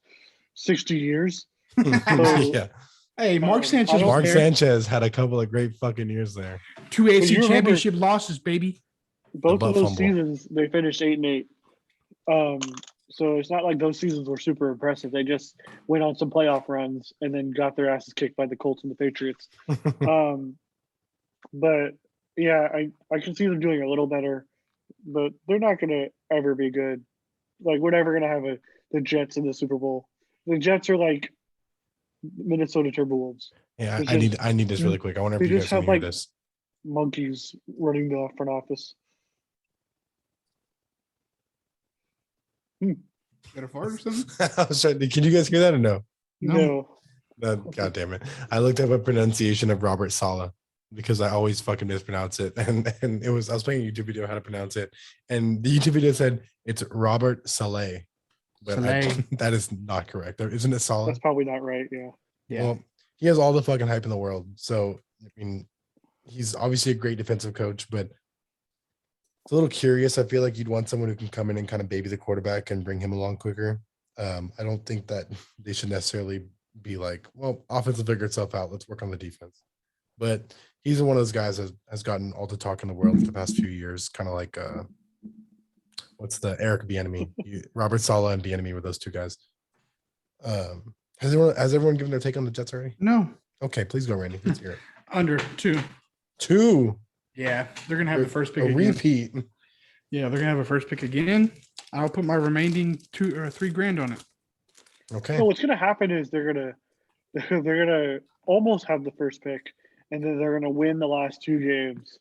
60 years. Yeah. Hey, Mark I Sanchez. don't- Mark there. Sanchez had a couple of great fucking years there. 2 you AFC remember- championship losses, baby. Both butt of those fumble. seasons, they finished 8-8. So it's not like those seasons were super impressive. They just went on some playoff runs and then got their asses kicked by the Colts and the Patriots. But yeah, I can see them doing a little better, but they're not going to ever be good. Like, we're never going to have the Jets in the Super Bowl. The Jets are like Minnesota Timberwolves. Yeah, It's I need this really quick. I wonder if they you guys just can have, hear like, this. monkeys running the front office. Got a fart or something? I was trying to, can you guys hear that or no? No. God damn it. I looked up a pronunciation of Robert Saleh because I always fucking mispronounce it. And I was playing a YouTube video how to pronounce it. And the YouTube video said it's Robert Saleh. But that is not correct. Isn't it Saleh? That's probably not right. Yeah. Yeah. Well, he has all the fucking hype in the world. So, I mean, he's obviously a great defensive coach, but it's a little curious. I feel like you'd want someone who can come in and kind of baby the quarterback and bring him along quicker. I don't think that they should necessarily be like, well, offense will figure itself out. Let's work on the defense. But he's one of those guys that has gotten all the talk in the world for the past few years. Kind of like, what's the Eric Bieniemy? Robert Saleh and Bieniemy were those two guys. Has everyone given their take on the Jets already? No. Okay, please go, Randy. Let's hear it. Under 2. 2. Yeah, they're gonna have the first pick A again. repeat. Yeah, they're gonna have a first pick again. I'll put my remaining $2 or $3,000 on it. Okay. So what's going to happen is they're gonna almost have the first pick, and then they're gonna win the last 2 games,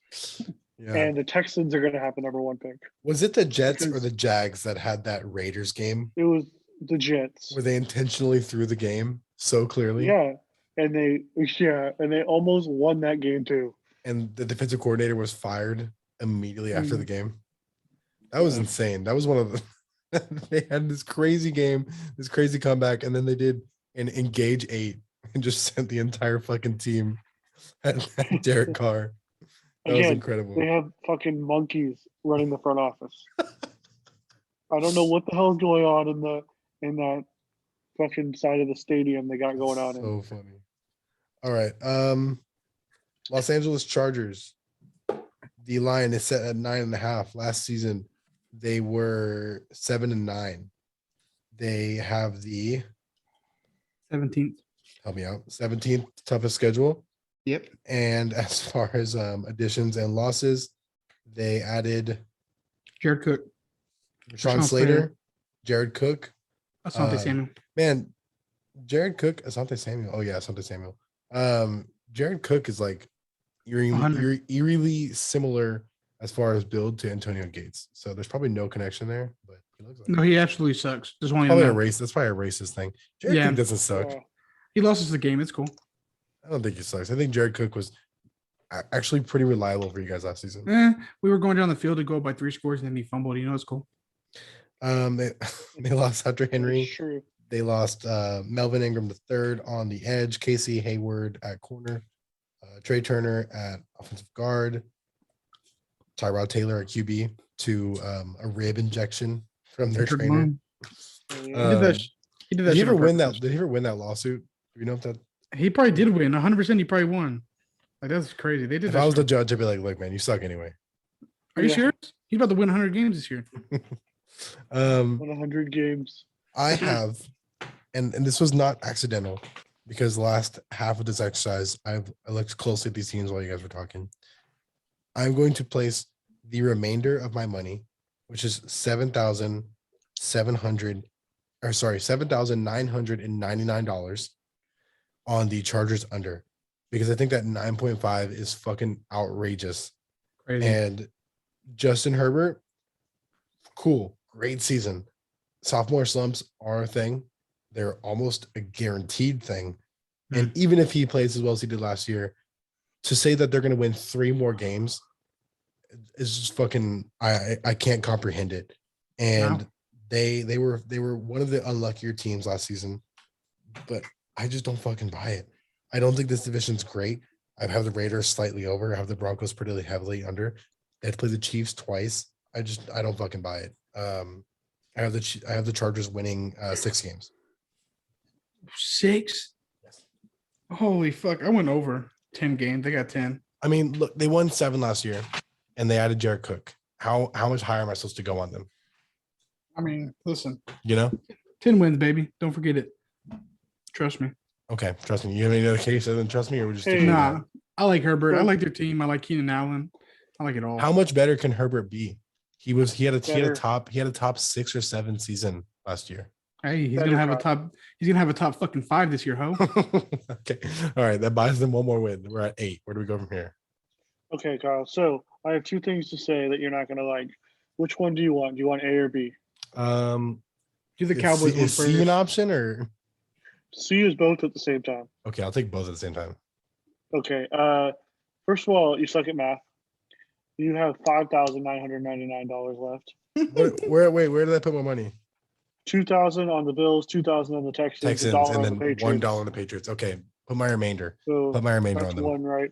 Yeah. and the Texans are gonna have the number 1 pick. Was it the Jets or Because- the Jags that had that Raiders game It was the Jets. where they intentionally threw the game so clearly? Yeah, and they almost won that game too. And the defensive coordinator was fired immediately after the game. That was Yeah. insane. That was one of the they had this crazy game, this crazy comeback, and then they did an engage 8 and just sent the entire fucking team at Derek Carr. That was Again, incredible. They have fucking monkeys running the front office. I don't know what the hell is going on in that fucking side of the stadium they got going on. So funny. All right. Los Angeles Chargers. The line is set at 9.5. Last season, they were 7-9. They have the 17th. help me out 17th toughest schedule. Yep. And as far as additions and losses, they added Jared Cook. Rashawn Rashawn Slater, Slater. Jared Cook. Asante Samuel. Man, Jared Cook, Asante Samuel. Oh yeah, Asante Samuel. Jared Cook is like eerily similar as far as build to Antonio Gates. So there's probably no connection there, but he looks like No, he absolutely sucks. Just want you to probably a know. race. That's probably a racist thing. Jared Yeah. Cook doesn't suck. He lost us the game. It's cool. I don't think he sucks. I think Jared Cook was actually pretty reliable for you guys last season. We were going down the field to go by 3 scores, and then he fumbled. You know, it's cool. They lost Hunter Henry. True. They lost Melvin Ingram III on the edge, Casey Hayward at corner, Trey Turner at offensive guard, Tyrod Taylor at QB to a rib injection from their Richard trainer. Bond. Yeah. He did that. He did that. Did he shit ever on win purpose. that? Did he ever win that lawsuit? Do you know if that? He probably did win. 100%. He probably won. Like, that's crazy. They did If that. I was the shit. judge, I'd be like, "Look, man, you suck anyway." Are you Yeah. serious? He's about to win 100 games this year. 100 games. I have, and this was not accidental, because the last half of this exercise, I looked closely at these teams while you guys were talking. I'm going to place the remainder of my money, which is $7,999 on the Chargers under, because I think that 9.5 is fucking outrageous. Crazy. And Justin Herbert, cool, great season. Sophomore slumps are a thing. They're almost a guaranteed thing. And even if he plays as well as he did last year, to say that they're going to win 3 more games, is just fucking. I can't comprehend it. And No. they were one of the unluckier teams last season, but I just don't fucking buy it. I don't think this division's great. I have the Raiders slightly over. I have the Broncos pretty heavily under. They have to play the Chiefs twice. I don't fucking buy it. I have the Chargers winning 6 games. 6? Yes. Holy fuck! I went over 10 games. They got 10. I mean, look, they won 7 last year, and they added Jared Cook. How much higher am I supposed to go on them? I mean, listen, 10 wins, baby. Don't forget it. Trust me. Okay, trust me. You have any other case other than trust me, or we just Nah, I like Herbert. I like their team. I like Keenan Allen. I like it all. How much better can Herbert be? He had a top 6 or 7 season last year. Hey, he's gonna have a top. He's gonna have a top fucking 5 this year, ho. Okay, all right. That buys them one more win. We're at 8. Where do we go from here? Okay, Kyle. So I have 2 things to say that you're not gonna like. Which one do you want? Do you want A or B? Do the Cowboys one is C first. an option or? C is both at the same time. Okay, I'll take both at the same time. Okay. First of all, you suck at math. You have $5,999 left. Where did I put my money? 2,000 on the Bills, 2,000 on the Texans, Texans, $1 and on then the Patriots. $1 on the Patriots. Okay, put my remainder. So Put my remainder that's on them. one, right?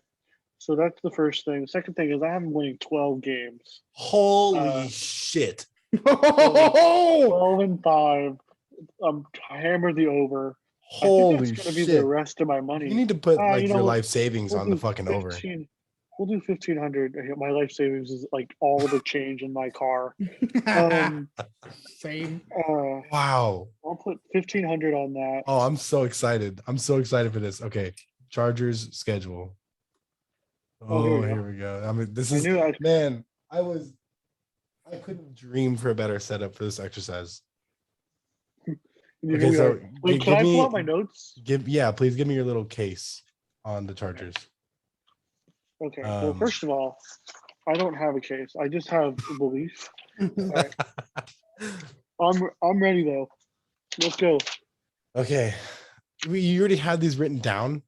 So that's the first thing. The second thing is I have them winning 12 games. Holy shit! 12-5. Hammer the over. Holy I think that's gonna be shit! the rest of my money. You need to put your what? life savings on the fucking over. We'll do 1,500. My life savings is like all the change in my car. Same. Wow. I'll put 1,500 on that. Oh, I'm so excited. I'm so excited for this. Okay, Chargers schedule. Oh, here we go. I mean, this is man. I couldn't dream for a better setup for this exercise. Okay, so wait, can I pull out my notes? Please give me your little case on the Chargers. Okay. Well, first of all, I don't have a case. I just have belief. All right. I'm ready though. Let's go. Okay. You already had these written down.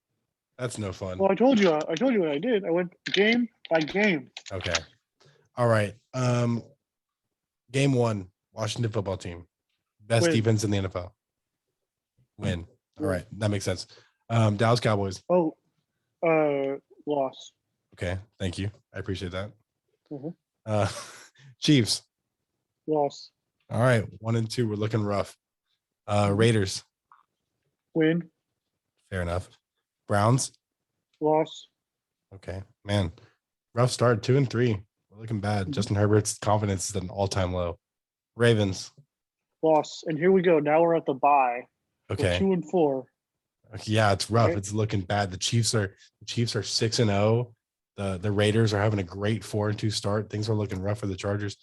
That's no fun. Well, I told you what I did. I went game by game. Okay. All right. Game 1, Washington football team. Best defense in the NFL. Win. All right. That makes sense. Dallas Cowboys. Oh, loss. Okay. Thank you. I appreciate that. Mm-hmm. Chiefs. Loss. All right. 1 and 2. We're looking rough. Raiders. Win. Fair enough. Browns. Loss. Okay. Man. Rough start. 2 and 3. We're looking bad. Mm-hmm. Justin Herbert's confidence is at an all-time low. Ravens. Loss. And here we go. Now we're at the bye. Okay. We're 2 and 4. Yeah, it's rough. Okay. It's looking bad. The Chiefs are 6 and 0. The Raiders are having a great 4 and 2 start. Things are looking rough for the Chargers.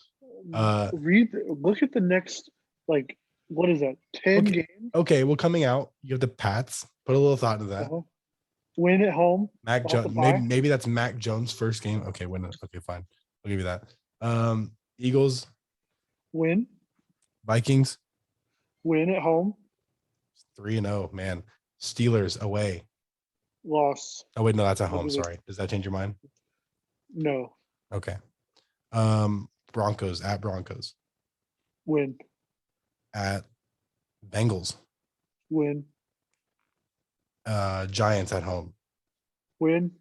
Look at the next, like, what is that? 10 games. Okay, well, coming out, you have the Pats. Put a little thought into that. Win at home. Mac Jones. Maybe that's Mac Jones' first game. Okay, win. Okay, fine. I'll give you that. Eagles. Win. Vikings. Win at home. 3 and 0. Man. Steelers away. Loss. Oh wait, no, that's at home. Sorry. Does that change your mind? No. Okay. Broncos at Broncos. Win. At Bengals. Win. Giants at home. Win.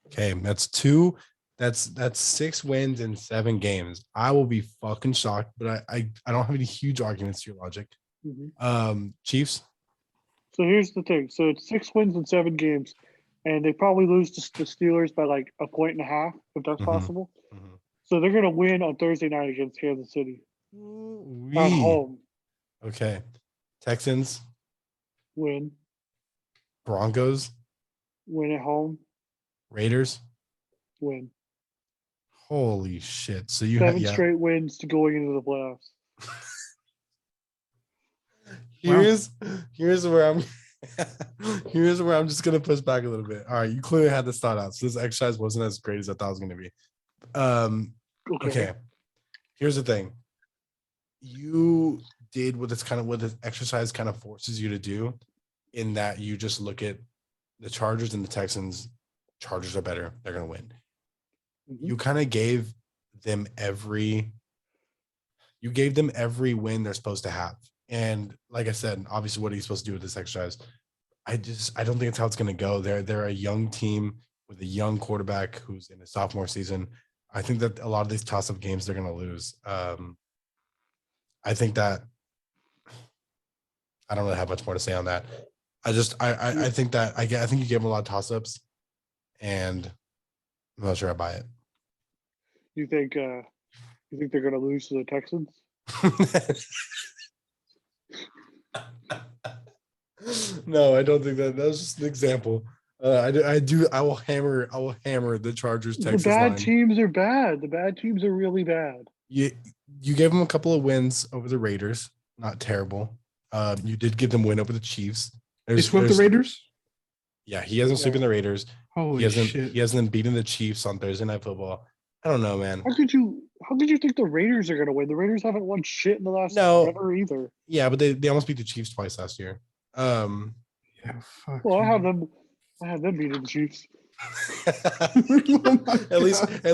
Okay, that's 2. That's 6 wins in 7 games. I will be fucking shocked, but I don't have any huge arguments to your logic. Mm-hmm. Chiefs. So here's the thing. So it's 6 wins in 7 games, and they probably lose to the Steelers by like 1.5 points, if that's possible. Mm-hmm. So they're gonna win on Thursday night against Kansas City at home. Okay. Texans. Win. Broncos. Win at home. Raiders. Win. Holy shit! So you 7 straight wins to going into the playoffs. Here's where I'm just gonna push back a little bit. All right, you clearly had this thought out, so this exercise wasn't as great as I thought it was gonna be. Okay. Here's the thing. You did what this exercise kind of forces you to do, in that you just look at the Chargers and the Texans. Chargers are better. They're gonna win. Mm-hmm. You kind of gave them every win they're supposed to have. And like I said, obviously what are you supposed to do with this exercise? I don't think it's how it's going to go. They're a young team with a young quarterback who's in his sophomore season. I think that a lot of these toss-up games they're going to lose. I think that I don't really have much more to say on that. I think that I think you gave them a lot of toss-ups, and I'm not sure I buy it. You think they're going to lose to the Texans? No, I don't think that. That was just an example. I will hammer the Chargers. Texas The bad line. teams are bad. The bad teams are really bad. You gave them a couple of wins over the Raiders. Not terrible. You did give them win over the Chiefs. They swept the Raiders? Yeah, he hasn't swept the Raiders. Holy shit. He hasn't beaten the Chiefs on Thursday Night Football. I don't know, man. How could you think the Raiders are going to win? The Raiders haven't won shit in the last ever either. Yeah, but they almost beat the Chiefs twice last year. Yeah, fuck. Well, I have them beating the Chiefs. at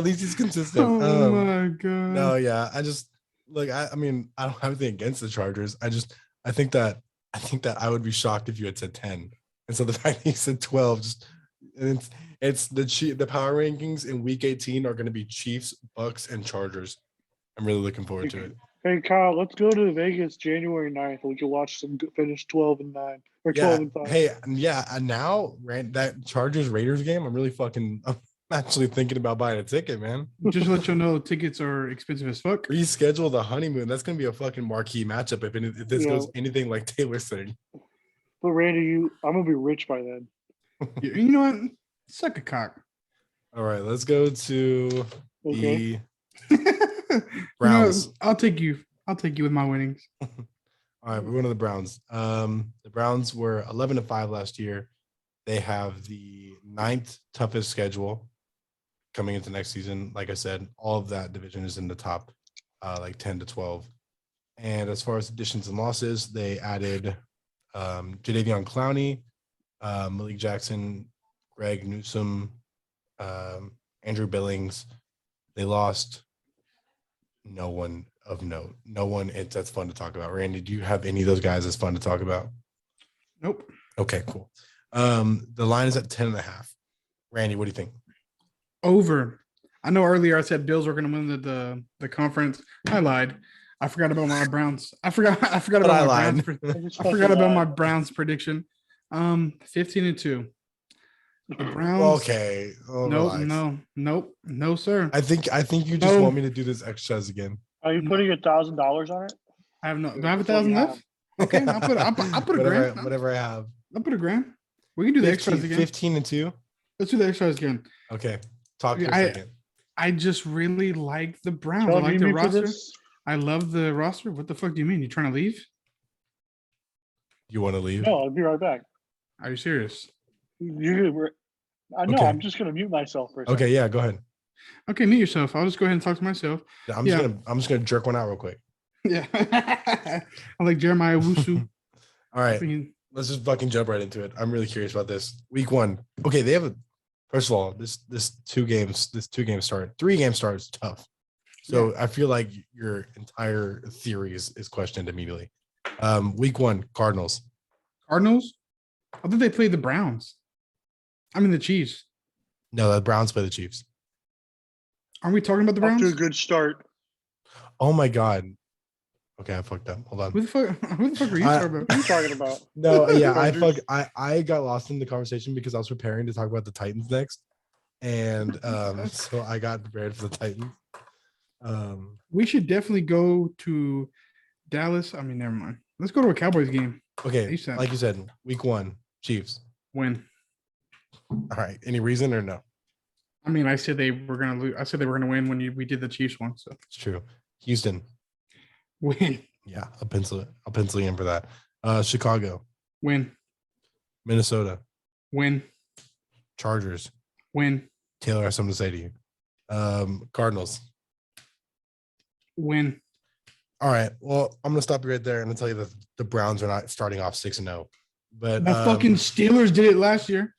least he's consistent. Oh my god. No, yeah. I just I mean, I don't have anything against the Chargers. I think that I would be shocked if you had said 10. And so the fact that you said 12, it's the power rankings in week 18 are going to be Chiefs, Bucks, and Chargers. I'm really looking forward to it. Hey Kyle, let's go to Vegas January 9th. We can watch them finish 12-9 or 12-5. Hey, yeah, and now that Chargers Raiders game, I'm actually thinking about buying a ticket, man. Just to let you know, tickets are expensive as fuck. Reschedule the honeymoon. That's gonna be a fucking marquee matchup if this goes anything like Taylor said. But Randy, I'm gonna be rich by then. You know what? Suck a cock. All right, let's go to the Browns. You know, I'll take you with my winnings. All right, we're going to the Browns. The Browns were 11-5 last year. They have the 9th toughest schedule coming into next season. Like I said, all of that division is in the top 10 to 12. And as far as additions and losses, they added Jadeveon Clowney, Malik Jackson, Greg Newsome, Andrew Billings. They lost no one of note. No one that's fun to talk about. Randy, do you have any of those guys that's fun to talk about? Nope. Okay, cool. The line is at 10.5. Randy, what do you think? Over. I know earlier I said Bills were going to win the conference. I lied. I forgot about my Browns. I forgot about my Browns prediction. 15-2. The Browns. Okay. No, sir. I think you just want me to do this exercise again. Are you putting $1,000 on it? I have no. Do I have 1,000 left? Okay, I'll put a grand. Whatever I have. I'll put a grand. We can do the exercise again. 15-2. Let's do the exercise again. Okay. Talk for a second. I just really like the Browns. I like the roster. I love the roster. What the fuck do you mean? You trying to leave? You want to leave? No, I'll be right back. Are you serious? I know. Okay. I'm just gonna mute myself for a second. Okay, yeah, go ahead. Okay, mute yourself. I'll just go ahead and talk to myself. I'm just gonna jerk one out real quick. Yeah. I like Jeremiah Wusu. All right. Let's just fucking jump right into it. I'm really curious about this. Week 1. Okay, they have first of all, this 3-game start is tough. So I feel like your entire theory is questioned immediately. Week 1, Cardinals. Cardinals? I thought they played the Browns. I mean the Chiefs. No, the Browns play the Chiefs. Aren't we talking about the Browns? Off to a good start. Oh my God. Okay, I fucked up. Hold on. Who the fuck are you talking about? What are you talking about? No, yeah, I got lost in the conversation because I was preparing to talk about the Titans next. And so I got prepared for the Titans. We should definitely go to Dallas. I mean, never mind. Let's go to a Cowboys game. Okay, like you said, week 1, Chiefs. Win. All right. Any reason or no? I mean, I said they were going to lose. I said they were going to win when we did the Chiefs one. So it's true. Houston. Win. Yeah, I'll pencil you in for that. Chicago. Win. Minnesota. Win. Chargers. Win. Taylor has something to say to you. Cardinals. Win. All right. Well, I'm gonna stop you right there and I'll tell you that the Browns are not starting off 6-0. But the fucking Steelers did it last year.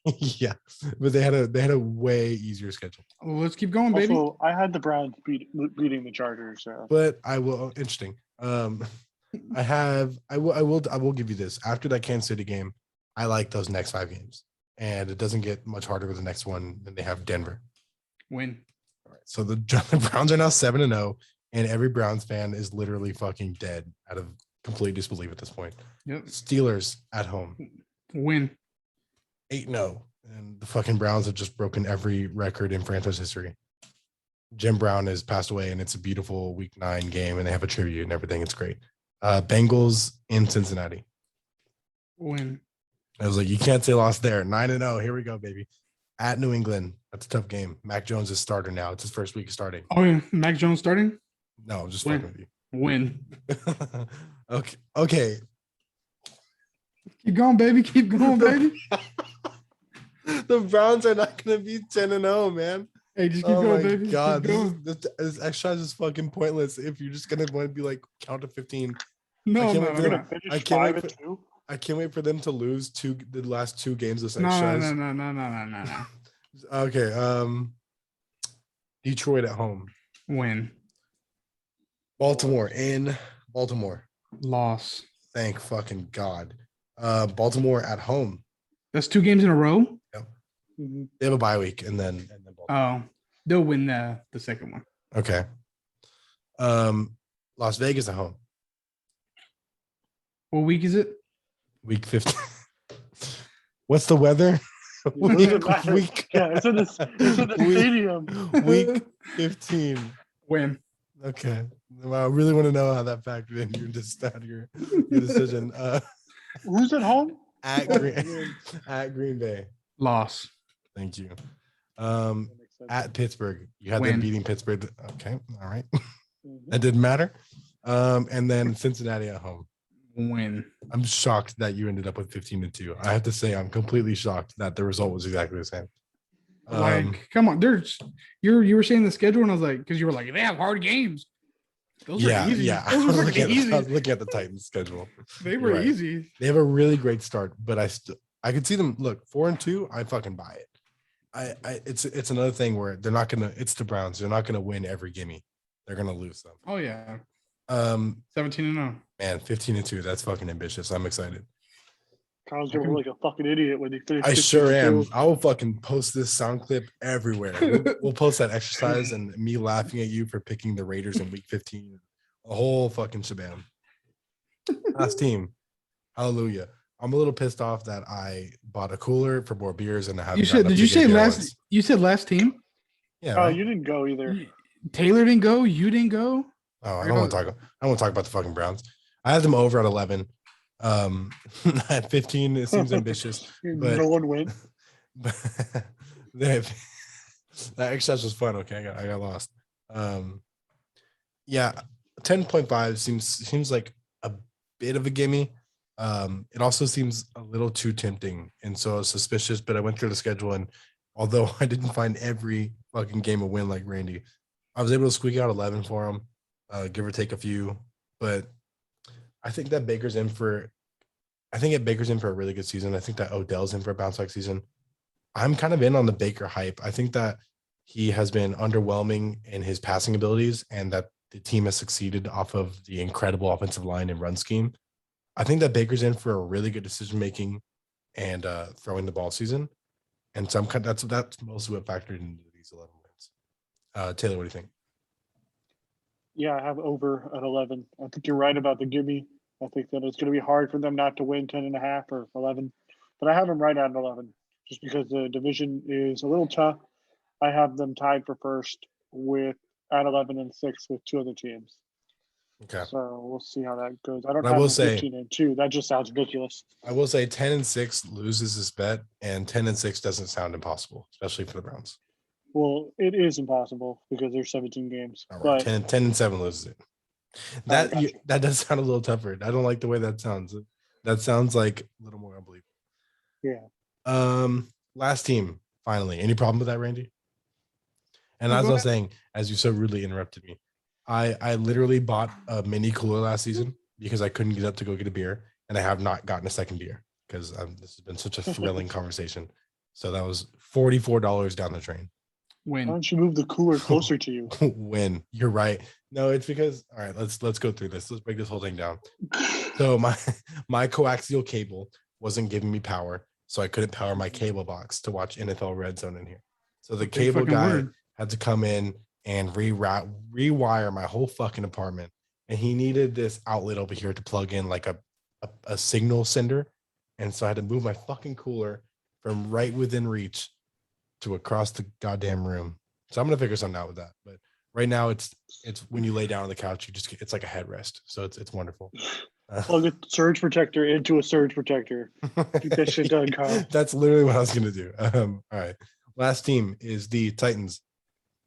Yeah, but they had a way easier schedule. Well, let's keep going, baby. Also, I had the Browns beating the Chargers. So. But I will interesting. I will give you this. After that Kansas City game, I like those next 5 games. And it doesn't get much harder with the next one. Then they have Denver. Win. All right. So the Browns are now 7-0, and every Browns fan is literally fucking dead out of complete disbelief at this point. Yep. Steelers at home. Win. 8-0. And the fucking Browns have just broken every record in franchise history. Jim Brown has passed away, and it's a beautiful Week 9 game, and they have a tribute and everything. It's great. Bengals in Cincinnati. Win. I was like, you can't say lost there. 9-0. Here we go, baby. At New England. That's a tough game. Mac Jones is starter now. It's his first week starting. Oh, yeah. Mac Jones starting? No, I'm just Win. fucking with you. Win. Okay. Keep going, baby. Keep going, baby. The Browns are not going to be 10-0, man. Hey, just keep going, baby. Oh, my God. Keep going. This exercise is fucking pointless if you're just going to want to be like, count to 15. No, can't no, wait for no. them. Finish I can't wait 5-2. I can't wait for them to lose the last 2 games of this No, exercise. no. Okay. Detroit at home. Win. Baltimore in Baltimore. Loss. Thank fucking God. Baltimore at home. That's 2 games in a row? Mhm. They have a bye week and then Baltimore. Oh, they'll win the second one. Okay. Las Vegas at home. What week is it? Week 15. What's the weather? Doesn't matter. week Yeah, it's in the stadium. week 15. Win. Okay. Well, I really want to know how that factored in your decision. Who's at home? At Green Bay. Loss. Thank you. That makes sense. At Pittsburgh. You had Win. them beating Pittsburgh. Okay. All right. Mhm. That didn't matter. And then Cincinnati at home. Win. I'm shocked that you ended up with 15-2. I have to say I'm completely shocked that the result was exactly the same. Come on. You were saying the schedule, and I was like, because you were like, they have hard games. Those were easy. Yeah. I Those was were looking fucking easy. I was looking at the Titans schedule. They were Right. easy. They have a really great start, but I could see them look 4-2. I fucking buy it. It's another thing where they're not gonna. It's the Browns. They're not gonna win every gimme. They're gonna lose them. Oh yeah. 17-0. 17-0. Man, 15-2. That's fucking ambitious. I'm excited. Kyle's gonna look like a fucking idiot when he finishes. I sure am. I will fucking post this sound clip everywhere. We'll post that exercise and me laughing at you for picking the Raiders in week 15. A whole fucking shabam. Last team. Hallelujah. I'm a little pissed off that I bought a cooler for more beers and I haven't. Did you say last? You said last team. Yeah. Oh, Right? you didn't go either. Taylor didn't go. You didn't go. Oh, I don't want to talk. I want to talk about the fucking Browns. I had them over at 11. At 15, it seems ambitious. But No one went. but that exercise was fun. Okay, I got lost. Yeah, 10.5 seems like a bit of a gimme. It also seems a little too tempting, and so I was suspicious. But I went through the schedule, and although I didn't find every fucking game a win like Randy, I was able to squeak out 11 for them, give or take a few. But I think that Baker's in for. I think Baker's in for a really good season. I think that Odell's in for a bounce back season. I'm kind of in on the Baker hype. I think that he has been underwhelming in his passing abilities, and that the team has succeeded off of the incredible offensive line and run scheme. I think that Baker's in for a really good decision making and throwing the ball season. And so that's mostly what factored into these 11 wins. Taylor, what do you think? Yeah, I have over at 11. I think you're right about the gimme. I think that it's going to be hard for them not to win 10.5 or 11. But I have them right at 11 just because the division is a little tough. I have them tied for first with at 11-6 with 2 other teams. Okay. So we'll see how that goes. I don't But I have will them say- 15-2. That just sounds ridiculous. I will say 10-6 loses this bet, and 10-6 doesn't sound impossible, especially for the Browns. Well, it is impossible because there's 17 games. All right, But 10-7 loses it. That gotcha. that does sound a little tougher. I don't like the way that sounds. That sounds like a little more unbelievable. yeah, Last team, finally. Any problem with that, Randy? And No, as go I was ahead. saying, as you so rudely interrupted me, I literally bought a mini cooler last season because I couldn't get up to go get a beer, and I have not gotten a second beer. because this has been such a thrilling conversation. So that was $44 down the drain. Why Win. don't you move the cooler closer to you? Win. You're right. No, it's because all right. Let's go through this. Let's break this whole thing down. So my coaxial cable wasn't giving me power, so I couldn't power my cable box to watch NFL Red Zone in here. So the Big cable fucking guy word. had to come in and rewire my whole fucking apartment, and he needed this outlet over here to plug in like a signal sender, and so I had to move my fucking cooler from right within reach to across the goddamn room. So I'm gonna figure something out with that. But right now it's when you lay down on the couch, it's like a headrest. So it's wonderful. Plug a surge protector into a surge protector. Get that shit done, Kyle. That's literally what I was gonna do. All right. Last team is the Titans.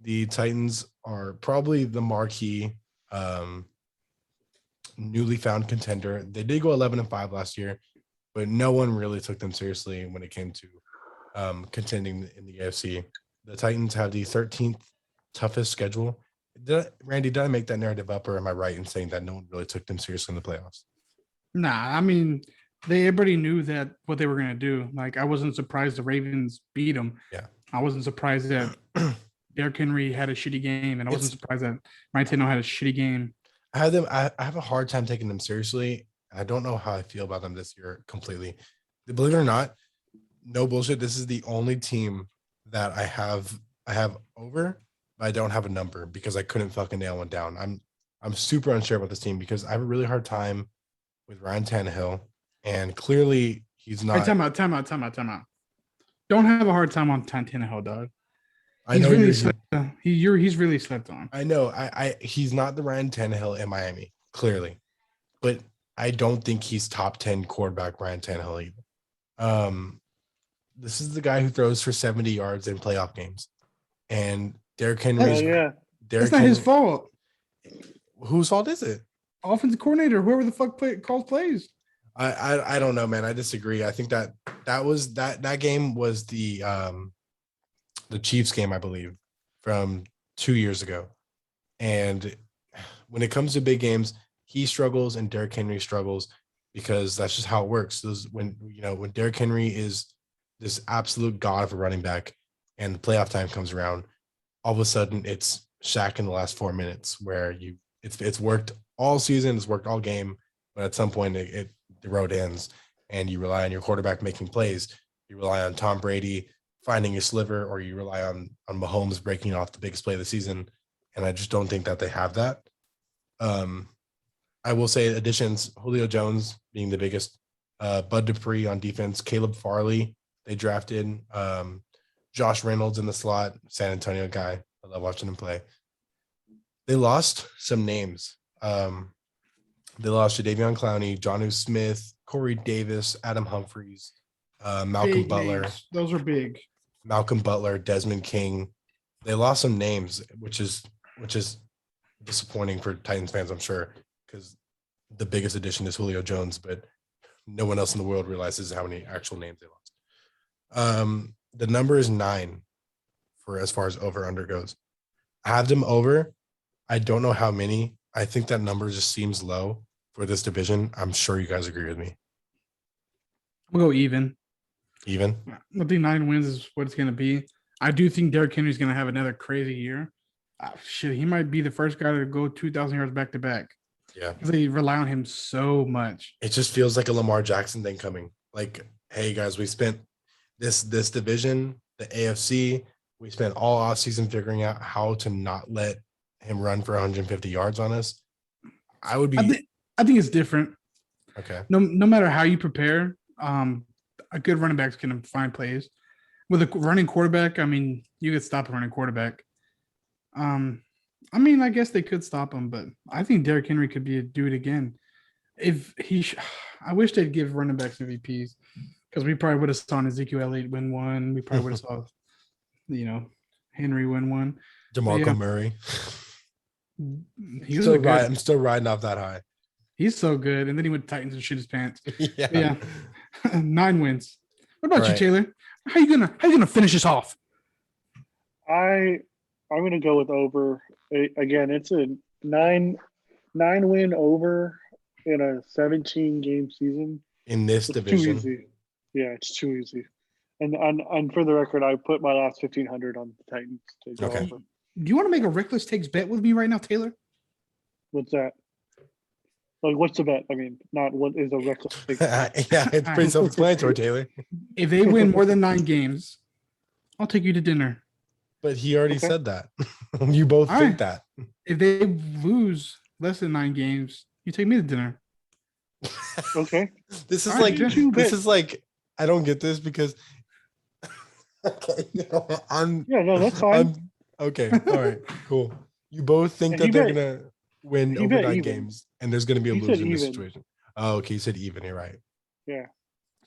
The Titans are probably the marquee newly found contender. They did go 11-5 last year, but no one really took them seriously when it came to contending in the AFC. The Titans have the 13th toughest schedule. Randy, did I make that narrative up, or am I right in saying that no one really took them seriously in the playoffs? Nah, I mean, everybody knew that what they were gonna do. Like, I wasn't surprised the Ravens beat them. Yeah. I wasn't surprised that Derrick Henry had a shitty game, and I wasn't surprised that Ryan Tannehill had a shitty game. I have a hard time taking them seriously. I don't know how I feel about them this year completely. Believe it or not, no bullshit. This is the only team that I have over, but I don't have a number because I couldn't fucking nail one down. I'm super unsure about this team because I have a really hard time with Ryan Tannehill, and clearly he's not. Hey, time out. Don't have a hard time on Tannehill, dog. I know He's really slept on. I know. He's not the Ryan Tannehill in Miami, clearly, but I don't think he's top 10 quarterback Ryan Tannehill either. This is the guy who throws for 70 yards in playoff games, and Derrick Henry. It's not his fault. Whose fault is it? Offensive coordinator, whoever the fuck calls plays. I don't know, man. I disagree. I think that game was the Chiefs game, I believe, from 2 years ago. And when it comes to big games, he struggles and Derrick Henry struggles because that's just how it works. When Derrick Henry is this absolute god of a running back and the playoff time comes around, all of a sudden it's Shaq in the last 4 minutes where it's worked all season, it's worked all game, but at some point the road ends and you rely on your quarterback making plays. You rely on Tom Brady finding a sliver, or you rely on Mahomes breaking off the biggest play of the season. And I just don't think that they have that. I will say additions, Julio Jones being the biggest, Bud Dupree on defense, Caleb Farley, they drafted, Josh Reynolds in the slot, San Antonio guy. I love watching him play. They lost some names. They lost Jadeveon Clowney, Jonnu Smith, Corey Davis, Adam Humphries, Malcolm Big Butler. Names. Those are big. Malcolm Butler, Desmond King. They lost some names, which is disappointing for Titans fans, I'm sure, because the biggest addition is Julio Jones, but no one else in the world realizes how many actual names they lost. The number is 9 for as far as over-under goes. I have them over. I don't know how many. I think that number just seems low for this division. I'm sure you guys agree with me. We'll go even. Even? I think 9 wins is what it's going to be. I do think Derrick Henry's going to have another crazy year. He might be the first guy to go 2,000 yards back to back. Yeah. They rely on him so much. It just feels like a Lamar Jackson thing coming. Like, hey, guys, we spent this division, the AFC, we spent all offseason figuring out how to not let him run for 150 yards on us. I think it's different. Okay. No matter how you prepare, a good running back's going to find plays. With a running quarterback, I mean, you could stop a running quarterback. I guess they could stop him, but I think Derrick Henry could do it again. I wish they'd give running backs MVPs because we probably would have saw Ezekiel Elliott win one. We probably would have saw, Henry win one. DeMarco Murray. I'm still riding off that high. He's so good. And then he went to Titans and shit his pants. Yeah. 9 wins. What about you, Taylor? How you gonna finish this off? I'm gonna go with over. Again, it's a 9 win over in a 17 game season. in this It's division. too easy. Yeah, it's too easy. And for the record, I put my last 1,500 on the Titans to go Okay. over. Do you want to make a reckless takes bet with me right now, Taylor? What's that? Like, what's the bet? I mean, not what is a reckless take. Yeah, it's pretty self-explanatory, Taylor. If they win more than 9 games, I'll take you to dinner. But he already Okay. said that. You both All think right. that. If they lose less than 9 games, you take me to dinner. Okay. This is All right, like two this is like I don't get this because okay, Yeah, no, that's fine. okay, all right, cool. You both think And that he they're bet- gonna win he over bet 9 even. games, and there's gonna be a He loser said in this even. situation. Oh, okay, you said even. You're right. Yeah.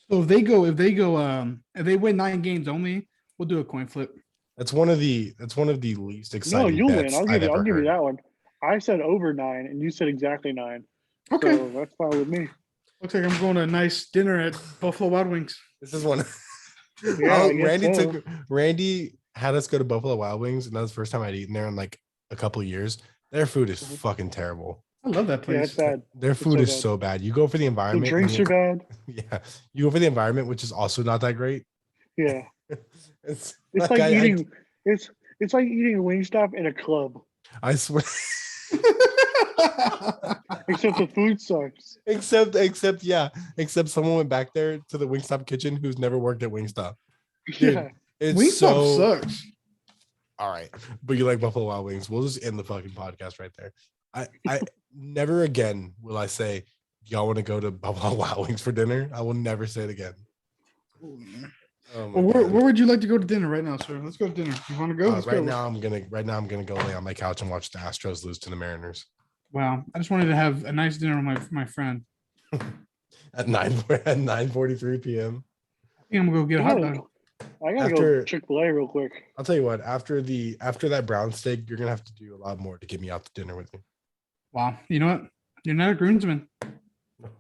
So if they win 9 games only, we'll do a coin flip. That's one of the least No, exciting you bets win. I'll I've give ever you heard. that one. I said over 9, and you said exactly 9. Okay. So that's fine with me. Looks like I'm going to a nice dinner at Buffalo Wild Wings. This is one. Yeah, I guess Randy had us go to Buffalo Wild Wings, and that was the first time I'd eaten there in like a couple of years. Their food is fucking terrible. I love that Yeah, place. it's bad. Their It's food so is bad. so bad. You go for the The environment. drinks are bad. Yeah, you go for the environment, which is also not that great. Yeah. It's It's like I- eating it's like eating a Wingstop in a club. I swear. Except the food sucks. except someone went back there to the Wingstop kitchen who's never worked at Wingstop. Dude, Yeah. it's Wingstop so sucks. all right, but you like Buffalo Wild Wings. We'll just end the fucking podcast right there. I never again will I say y'all want to go to Buffalo Wild Wings for dinner. I will never say it again. Oh my Well, God. where would you like to go to dinner right now, sir? Let's go to dinner. You want to go? Let's right go. now I'm gonna go lay on my couch and watch the Astros lose to the Mariners Wow. I just wanted to have a nice dinner with my friend. at 9:43 p.m. I think I'm gonna go get a hot dog. I gotta After- go Chick-fil-A real quick. I'll tell you what. After that brown steak, you're gonna have to do a lot more to get me out to dinner with me. Wow. You know what? You're not a groomsman.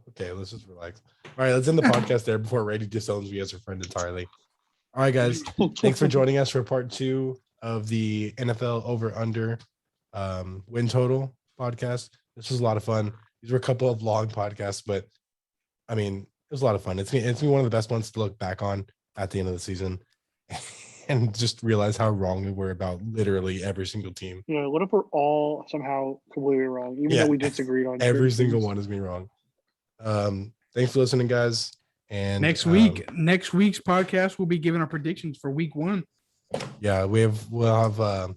Okay, let's just relax. All right, let's end the podcast there before Randy disowns me as her friend entirely. All right, guys. Thanks for joining us for part 2 of the NFL over under win total podcast. This was a lot of fun. These were a couple of long podcasts, but I mean, it was a lot of fun. It's gonna be one of the best ones to look back on at the end of the season and just realize how wrong we were about literally every single team. Yeah, what if we're all somehow completely wrong, even Yeah. though we disagreed on Every certain single things? one is me wrong. Thanks for listening, guys. And Next week's podcast, we'll be giving our predictions for week 1. yeah, we'll have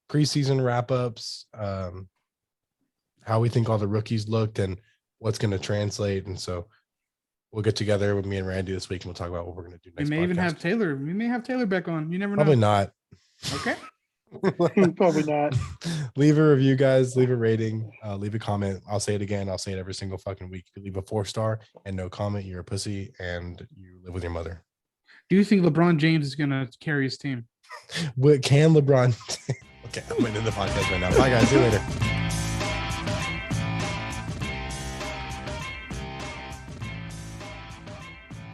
preseason wrap-ups, how we think all the rookies looked and what's going to translate. And so we'll get together with me and Randy this week and we'll talk about what we're going to do We next may even podcast. have Taylor. We may have Taylor back on. You never know. Probably not. Okay. Probably not. Leave a review, guys. Leave a rating. Leave a comment. I'll say it again. I'll say it every single fucking week. If you leave a 4-star and no comment, you're a pussy and you live with your mother. Do you think LeBron James is gonna carry his team? What can LeBron? Okay, I'm going to end the podcast right now. Bye, guys. See you later.